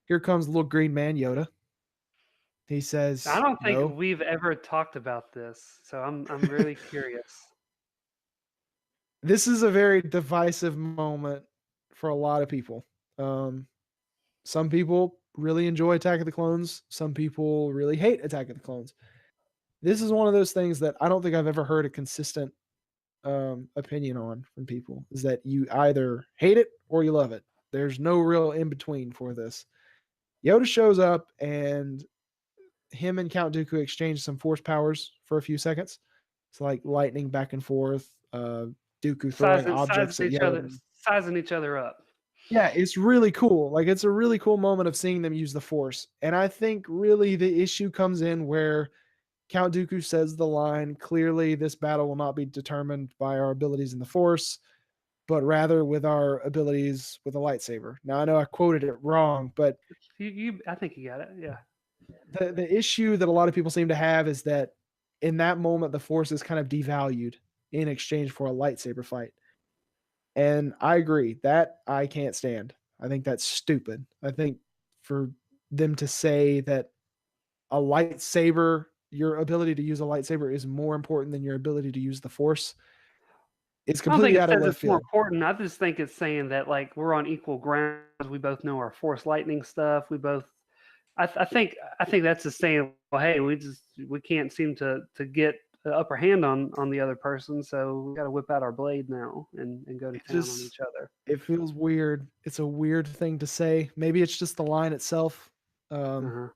Here comes little green man Yoda. He I says, don't think "No." we've ever talked about this, so I'm really curious. This is a very divisive moment for a lot of people. Um, some people really enjoy Attack of the Clones. Some people really hate Attack of the Clones. This is one of those things that I don't think I've ever heard a consistent opinion on from people. Is that you either hate it or you love it. There's no real in between for this. Yoda shows up and him and Count Dooku exchange some force powers for a few seconds. It's like lightning back and forth. Dooku throwing objects at Yoda. Sizing each other up. Yeah, it's really cool. Like it's a really cool moment of seeing them use the Force. And I think really the issue comes in where Count Dooku says the line, clearly this battle will not be determined by our abilities in the Force, but rather with our abilities with a lightsaber. Now I know I quoted it wrong, but I think you got it. Yeah. the issue that a lot of people seem to have is that in that moment the Force is kind of devalued in exchange for a lightsaber fight. And I agree that I can't stand. I think that's stupid. I think for them to say that a lightsaber, your ability to use a lightsaber is more important than your ability to use the Force is I don't think completely it out of says left it's more field. important. I just think it's saying that like we're on equal ground. We both know our force lightning stuff. We both. I think that's just saying, well, hey, we can't seem to get the upper hand on the other person, so we got to whip out our blade now and go to It town on just each other. it feels weird. It's a weird thing to say. Maybe it's just the line itself. Uh-huh.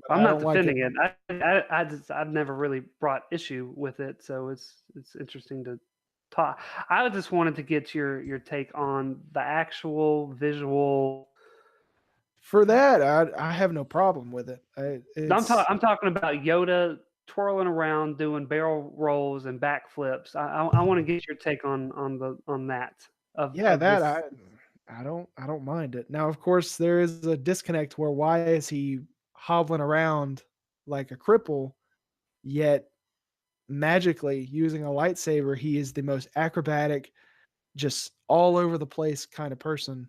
But I'm I not don't like it. defending it. I've never really brought issue with it, so it's interesting to talk. I just wanted to get your take on the actual visual. For that, I have no problem with it. It's I'm talking about Yoda twirling around doing barrel rolls and backflips. I want to get your take on that yeah, of that this. I don't mind it. Now, of course, there is a disconnect where why is he hobbling around like a cripple, yet magically using a lightsaber, he is the most acrobatic, just all over the place kind of person.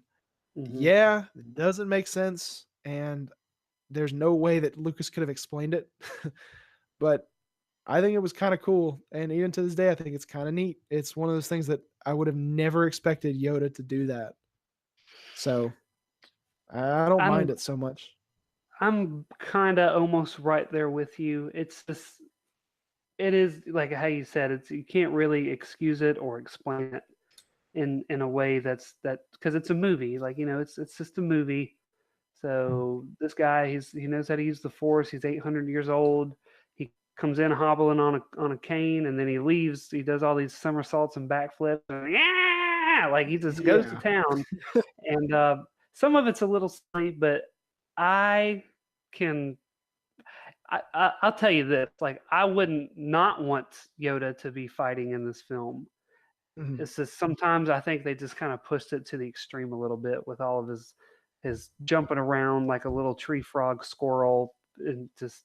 Hmm. Yeah, it doesn't make sense, and there's no way that Lucas could have explained it. But I think it was kind of cool, and even to this day, I think it's kind of neat. It's one of those things that I would have never expected Yoda to do that. So I don't mind I'm it so much. I'm kind of almost right there with you. It's just it is like how you said. It's you can't really excuse it or explain it in a way that because it's a movie. Like it's just a movie. So this guy, he knows how to use the force. He's 800 years old. He comes in hobbling on a cane, and then he leaves. He does all these somersaults and backflips. And, yeah, like he just goes to Yeah. town. And some of it's a little silly, but I can. I'll tell you this: like I wouldn't not want Yoda to be fighting in this film. Mhm. It's just sometimes I think they just kind of pushed it to the extreme a little bit with all of his jumping around like a little tree frog squirrel and just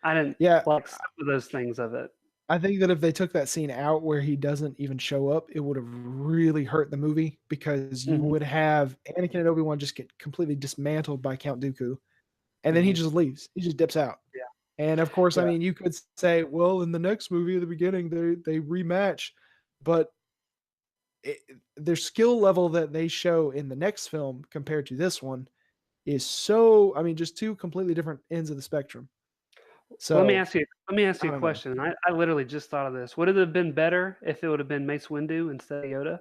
I didn't Yeah, like some of those things of it. I think that if they took that scene out where he doesn't even show up, it would have really hurt the movie because you Hmm. would have Anakin and Obi-Wan just get completely dismantled by Count Dooku, and then he Hmm. just leaves. He just dips out. Yeah, And of course, I yeah. mean, you could say, well, in the next movie at the beginning, they rematch, but it, their skill level that they show in the next film compared to this one is so, I mean, just two completely different ends of the spectrum. Well, So let me ask I you a don't know. question. I literally just thought of this. Would it have been better if it would have been Mace Windu instead of Yoda?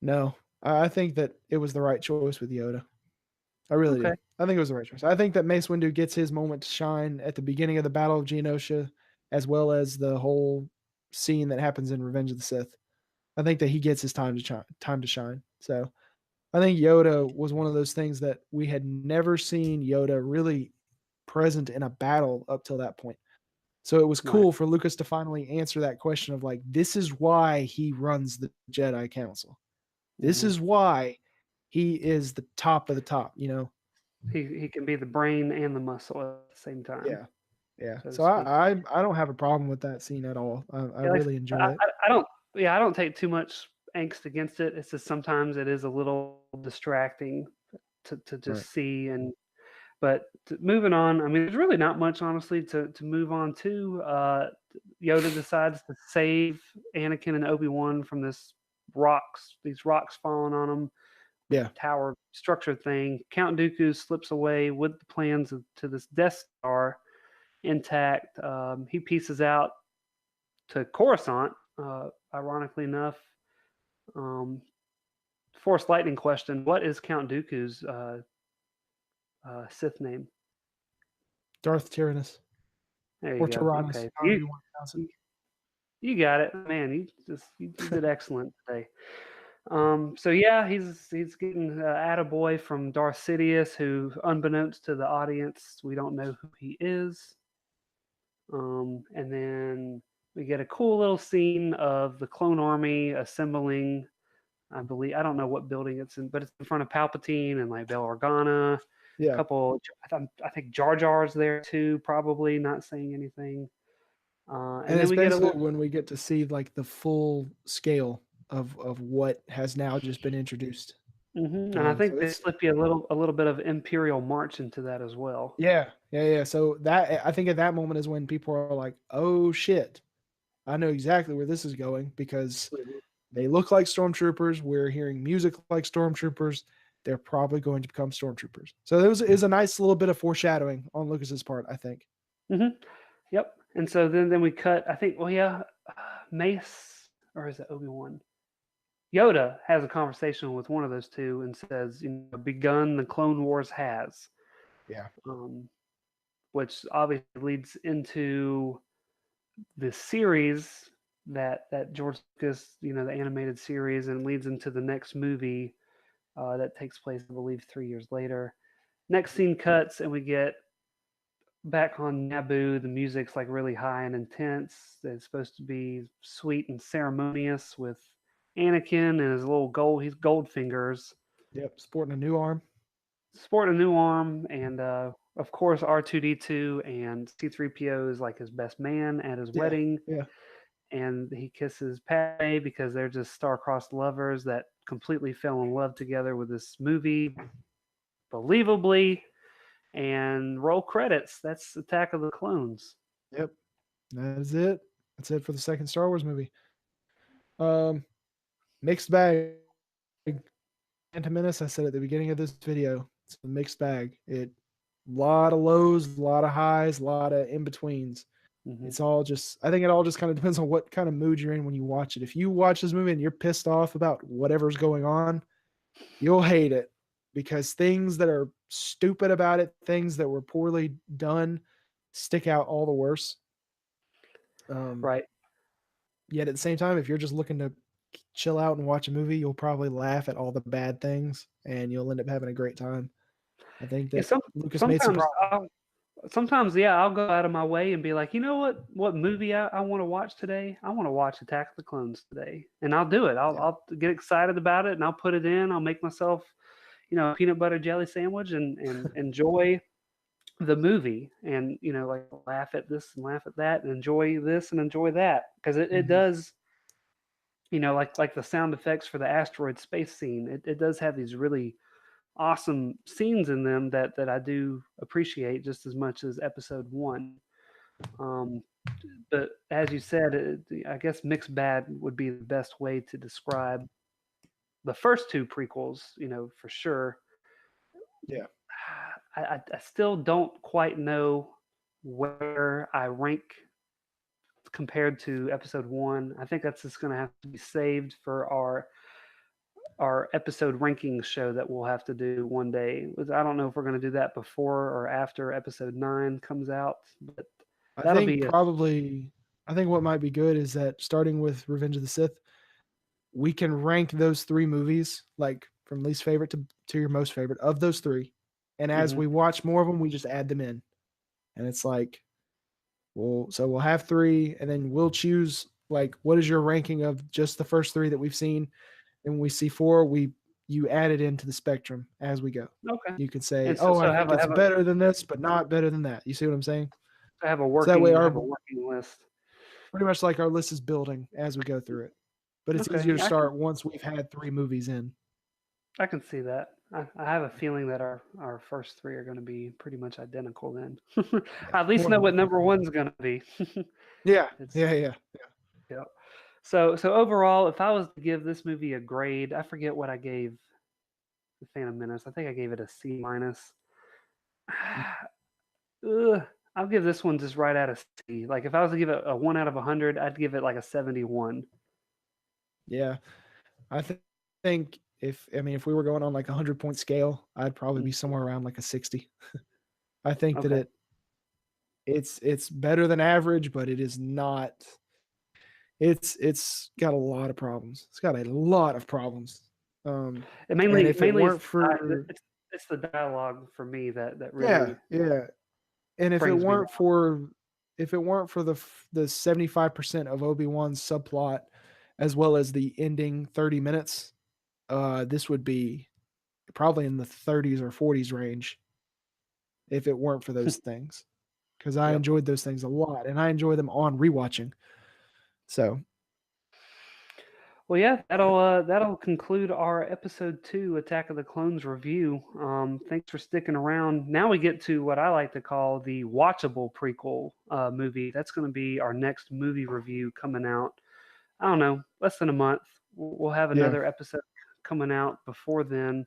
No, I think that it was the right choice with Yoda. I really Okay. do. I think it was the right choice. I think that Mace Windu gets his moment to shine at the beginning of the Battle of Geonosia, as well as the whole scene that happens in Revenge of the Sith. I think that he gets his time to shine. So I think Yoda was one of those things that we had never seen Yoda really present in a battle up till that point. So it was Right. cool for Lucas to finally answer that question of like, this is why he runs the Jedi Council. This Hmm. is why he is the top of the top, you know? He can be the brain and the muscle at the same time, Yeah. Yeah. so to So speak. I don't have a problem with that scene at all. I Yeah, like really enjoy it. I don't yeah, I don't take too much angst against it. It's just sometimes it is a little distracting to Right. just see and But moving on, I mean, there's really not much, honestly, to move on to. Yoda decides to save Anakin and Obi-Wan from these rocks falling on them, Yeah. tower structure thing. Count Dooku slips away with the plans to this Death Star intact. He pieces out to Coruscant, ironically enough. Um, Force Lightning question: what is Count Dooku's Sith name? Darth Tyrannus There you or go. Tyrannus, Okay, however you want to pronounce it. you got it, man. You did excellent today. So yeah, he's getting attaboy from Darth Sidious, who, unbeknownst to the audience, we don't know who he is. And then we get a cool little scene of the clone army assembling. I don't know what building it's in, but it's in front of Palpatine and like Bail Organa. Yeah. Couple, I think Jar Jar's there too, probably not saying anything. And And then it's we get a basically little. when we get to see like the full scale of what has now just been introduced. And I So think they it's slip you a little bit of Imperial March into that as well. yeah. So that I think at that moment is when people are like, "Oh shit, I know exactly where this is going," because they look like stormtroopers. We're hearing music like stormtroopers. They're probably going to become stormtroopers. So there is a nice little bit of foreshadowing on Lucas's part, I think. hmm Yep. And so then we cut. I think. Well, yeah, Mace, or is it Obi-Wan? Yoda has a conversation with one of those two and says, "Begun the Clone Wars has," Yeah. um, which obviously leads into the series that George Lucas, the animated series, and leads into the next movie that takes place, I believe, 3 years later. Next scene cuts, and we get back on Naboo. The music's like really high and intense. It's supposed to be sweet and ceremonious with Anakin and his little he's gold fingers, Yep. Sporting a new arm. sporting a new arm, and of course R2D2 and C3PO is like his best man at his Yeah. wedding, Yeah. and he kisses Padme because they're just star-crossed lovers that completely fell in love together with this movie, believably. And roll credits. That's Attack of the Clones. Yep. That is it. That's it for the second Star Wars movie. Mixed bag. Phantom Menace, I said at the beginning of this video, it's a mixed bag. A lot of lows, a lot of highs, a lot of in betweens. It's all just, I think it all just kind of depends on what kind of mood you're in when you watch it. If you watch this movie and you're pissed off about whatever's going on, you'll hate it because things that are stupid about it, things that were poorly done, stick out all the worse. Right. Yet at the same time, if you're just looking to chill out and watch a movie, you'll probably laugh at all the bad things and you'll end up having a great time. I think Yeah, that Lucas made some progress. sometimes, yeah, I'll go out of my way and be like, you know what movie I want to watch today? I want to watch Attack of the Clones today, and I'll do it. I'll get excited about it, and I'll put it in. I'll make myself, a peanut butter jelly sandwich and enjoy the movie, and like laugh at this and laugh at that, and enjoy this and enjoy that, because it does. Like the sound effects for the asteroid space scene, it does have these really awesome scenes in them that I do appreciate just as much as episode one. But as you said, I guess mixed bag would be the best way to describe the first two prequels, for sure. Yeah. I still don't quite know where I rank compared to episode one. I think that's just going to have to be saved for our episode rankings show that we'll have to do one day. I don't know if we're going to do that before or after episode 9 comes out, but I think what might be good is that starting with Revenge of the Sith, we can rank those 3 movies, like from least favorite to your most favorite of those 3. And as we watch more of them, we just add them in. And it's like, so we'll have 3 and then we'll choose like, what is your ranking of just the first 3 that we've seen? And when we see 4, you add it into the spectrum as we go. Okay. You could say, And so I think it's better than this, but not better than that. You see what I'm saying? I have a working, that way I have a working list. Pretty much like our list is building as we go through it. But it's easier to start once we've had 3 movies in. I can see that. I have a feeling that our first three are going to be pretty much identical then. Yeah, I at least more know than what likely. number one's going to be. Yeah, It's yeah. yeah. So overall, if I was to give this movie a grade, I forget what I gave The Phantom Menace. I think I gave it a C minus. Ugh, I'll give this one just right out of C. Like if I was to give it a 1 out of 100, I'd give it like a 71. Yeah. I think if we were going on like a 100-point scale, I'd probably be Mm, somewhere around like a 60. I think that okay. it's better than average, but it is not. It's got a lot of problems. It's got a lot of problems. Um, It and mainly if it mainly weren't for it's the dialogue for me that yeah, really yeah, and brings me down. if it weren't for the 75% of Obi-Wan's subplot, as well as the ending 30 minutes, this would be probably in the 30s or 40s range if it weren't for those things. Because I Yep. enjoyed those things a lot, and I enjoy them on rewatching. So Well, yeah, that'll conclude our episode 2 Attack of the Clones review. Thanks for sticking around. Now we get to what I like to call the watchable prequel movie. That's going to be our next movie review coming out. I don't know, less than a month. We'll have yeah, another episode coming out before then.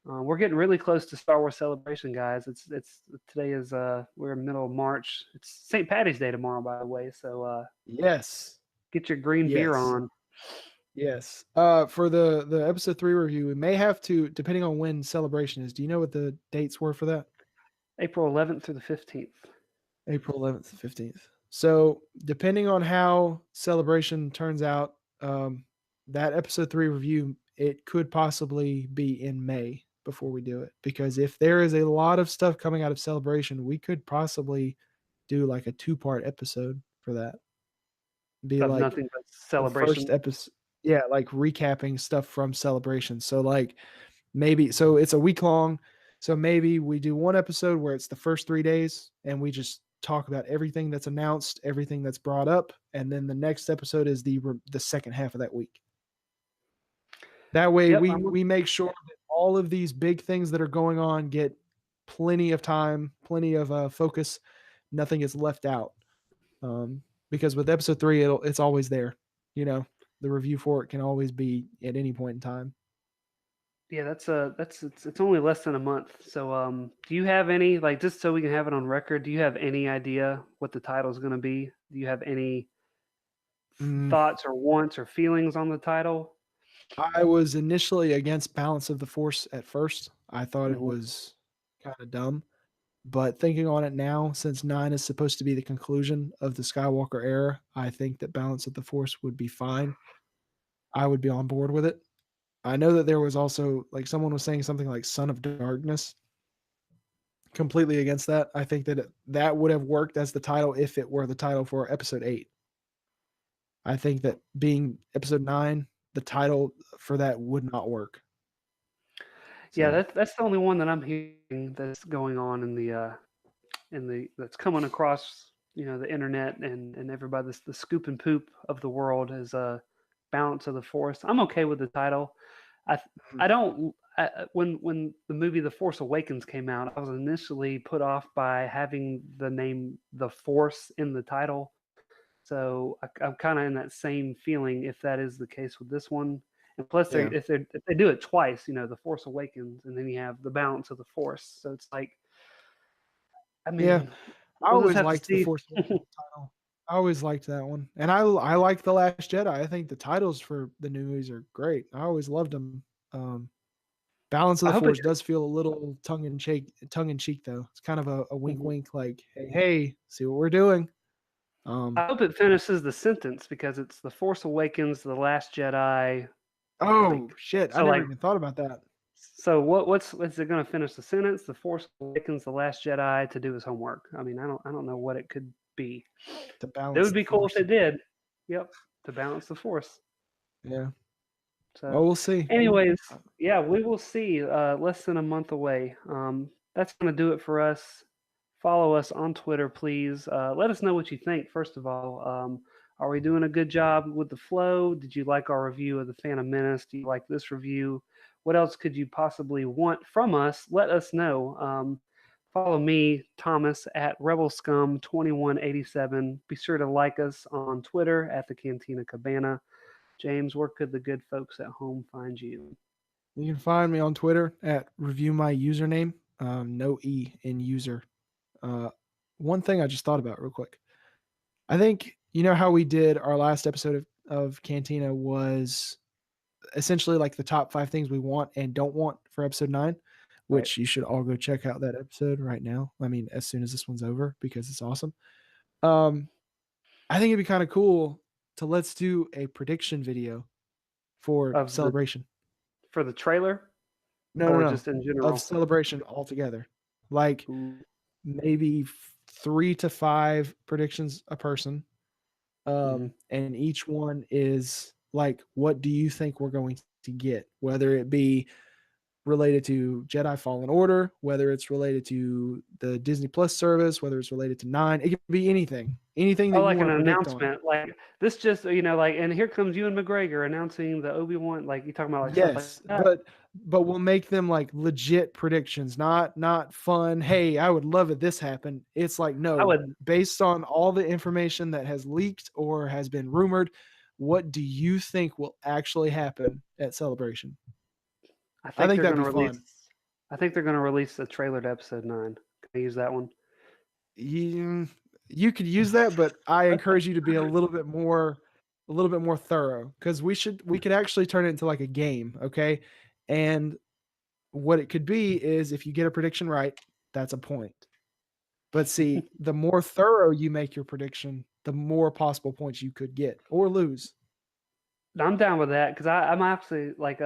We're getting really close to Star Wars Celebration, guys. It's today is we're in middle of March. It's St. Patty's Day tomorrow, by the way. So yes, get your green beer yes. on. Yes. For the episode 3 review, we may have to, depending on when Celebration is. Do you know what the dates were for that? April 11th through the 15th. April 11th, 15th. So depending on how Celebration turns out, that episode 3 review, it could possibly be in May before we do it. Because if there is a lot of stuff coming out of Celebration, we could possibly do like a 2-part episode for that. Be Of like nothing but the first celebration. episode, yeah, like recapping stuff from Celebration. So like maybe so it's a week long. So maybe we do one episode where it's the first 3 days and we just talk about everything that's announced, everything that's brought up, and then the next episode is the second half of that week. That way Yep, we make sure that all of these big things that are going on get plenty of time, plenty of focus. Nothing is left out. Um, because with episode 3, it's always there. You know, the review for it can always be at any point in time. yeah, it's only less than a month. So do you have any, like, just so we can have it on record, do you have any idea what the title is going to be? Do you have any Mm, thoughts or wants or feelings on the title? I was initially against Balance of the Force at first. I thought it Mhm. was kind of dumb. But thinking on it now, since 9 is supposed to be the conclusion of the Skywalker era, I think that Balance of the Force would be fine. I would be on board with it. I know that there was also, like, someone was saying something like Son of Darkness. Completely against that. I think that that would have worked as the title if it were the title for episode 8. I think that being episode 9, the title for that would not work. Yeah, So, that's the only one that I'm hearing that's going on in the that's coming across the internet and everybody, this the scoop and poop of the world is Balance of the Force. I'm okay with the title. I mhm, I don't when the movie The Force Awakens came out, I was initially put off by having the name The Force in the title. So I'm kind of in that same feeling if that is the case with this one. And plus, yeah. if they do it twice, The Force Awakens, and then you have the Balance of the Force. So it's like, I Yeah. mean, I we'll just always have to liked the see. Force Awakens title. I always liked that one. And I like The Last Jedi. I think the titles for the new movies are great. I always loved them. Um, Balance of I the hope it. Force does feel a little tongue in cheek though. It's kind of a wink wink like, hey, see what we're doing. Um I hope it finishes the sentence because it's The Force Awakens, The Last Jedi. Like, oh shit, I so never like, even thought about that. so what's is it going to finish the sentence? The Force Awakens, The Last Jedi to do his homework. I mean, I don't know what it could be. To It balance would the be cool if force. it did. Yep, to balance the Force. Yeah. So, Well, we'll see. anyways, yeah, we will see. Less than a month away. That's going to do it for us. Follow us on Twitter, please. Let us know what you think. First of all, are we doing a good job with the flow? Did you like our review of the Phantom Menace? Do you like this review? what else could you possibly want from us? Let us know. Follow me, Thomas, at RebelScum2187. Be sure to like us on Twitter at the Cantina Cabana. James, where could the good folks at home find you? You can find me on Twitter at review my username. No E in user. One thing I just thought about real quick. I think you know how we did our last episode of Cantina was essentially like the top 5 things we want and don't want for episode 9, which you should all go check out that episode right now. I mean, as soon as this one's over because it's awesome. I think it'd be kind of cool to let's do a prediction video for Of Celebration. For the trailer? No. Just in general? Of Celebration altogether. Like Ooh. maybe 3 to 5 predictions a person. And each one is like, what do you think we're going to get? Whether it be related to Jedi Fallen Order, whether it's related to the Disney Plus service, whether it's related to 9, it could be anything that you like want an to predict announcement, like this just like, and here comes Ewan McGregor announcing the Obi-Wan, like you talking about like yes, stuff like that. but we'll make them like legit predictions, not fun. Hey, I would love it this happened. It's like based on all the information that has leaked or has been rumored, what do you think will actually happen at Celebration? I think that'd be fun. I think they're going to release a trailer to episode 9. Can I use that one? You could use that, but I encourage you to be a little bit more thorough because we could actually turn it into like a game, okay? And what it could be is if you get a prediction right, that's a point. But see, the more thorough you make your prediction, the more possible points you could get or lose. I'm down with that because I'm actually like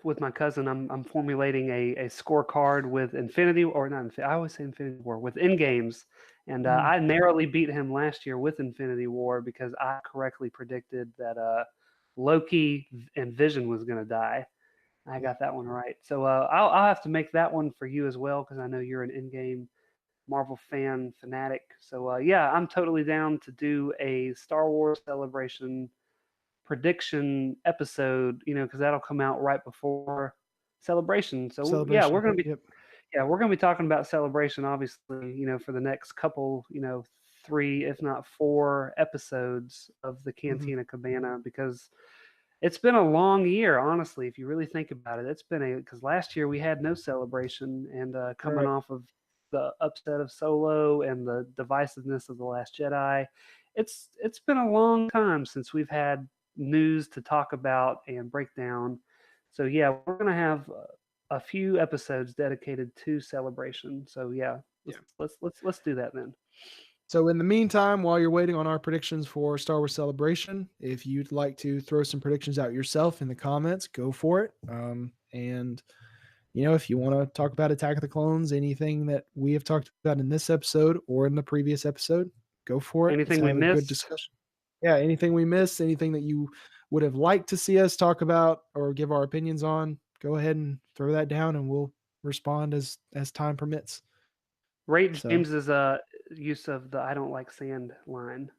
with my cousin, I'm formulating a scorecard with Infinity or not. I always say Infinity War with in games, and I narrowly beat him last year with Infinity War because I correctly predicted that Loki and Vision was going to die. I got that one right, so I'll have to make that one for you as well because I know you're an in-game Marvel fanatic. So yeah, I'm totally down to do a Star Wars Celebration prediction episode, because that'll come out right before Celebration. So yeah, we're gonna be talking about Celebration, obviously, for the next couple, 3, if not 4 episodes of the Cantina Cabana because it's been a long year, honestly. If you really think about it, it's been because last year we had no Celebration, and coming off of the upset of Solo and the divisiveness of The Last Jedi, it's been a long time since we've had news to talk about and break down. So yeah, we're gonna have a few episodes dedicated to Celebration. So yeah, let's do that then. So in the meantime, while you're waiting on our predictions for Star Wars Celebration, if you'd like to throw some predictions out yourself in the comments, go for it. And if you want to talk about Attack of the Clones, anything that we have talked about in this episode or in the previous episode, go for it. Anything we missed? Good discussion. Yeah, anything we missed, anything that you would have liked to see us talk about or give our opinions on, go ahead and throw that down and we'll respond as time permits. Rate James's use of the "I don't like sand" line.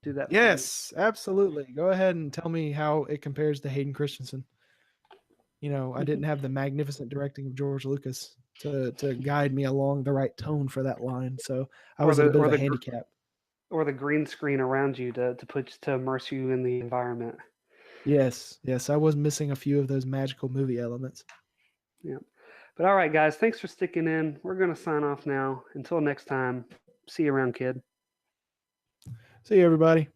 Do that. Yes, absolutely. Go ahead and tell me how it compares to Hayden Christensen. I didn't have the magnificent directing of George Lucas to guide me along the right tone for that line, so I was a bit of a handicap. Or the green screen around you to immerse you in the environment. Yes, I was missing a few of those magical movie elements. Yeah. But all right, guys, thanks for sticking in. We're going to sign off now. Until next time, see you around, kid. See you, everybody.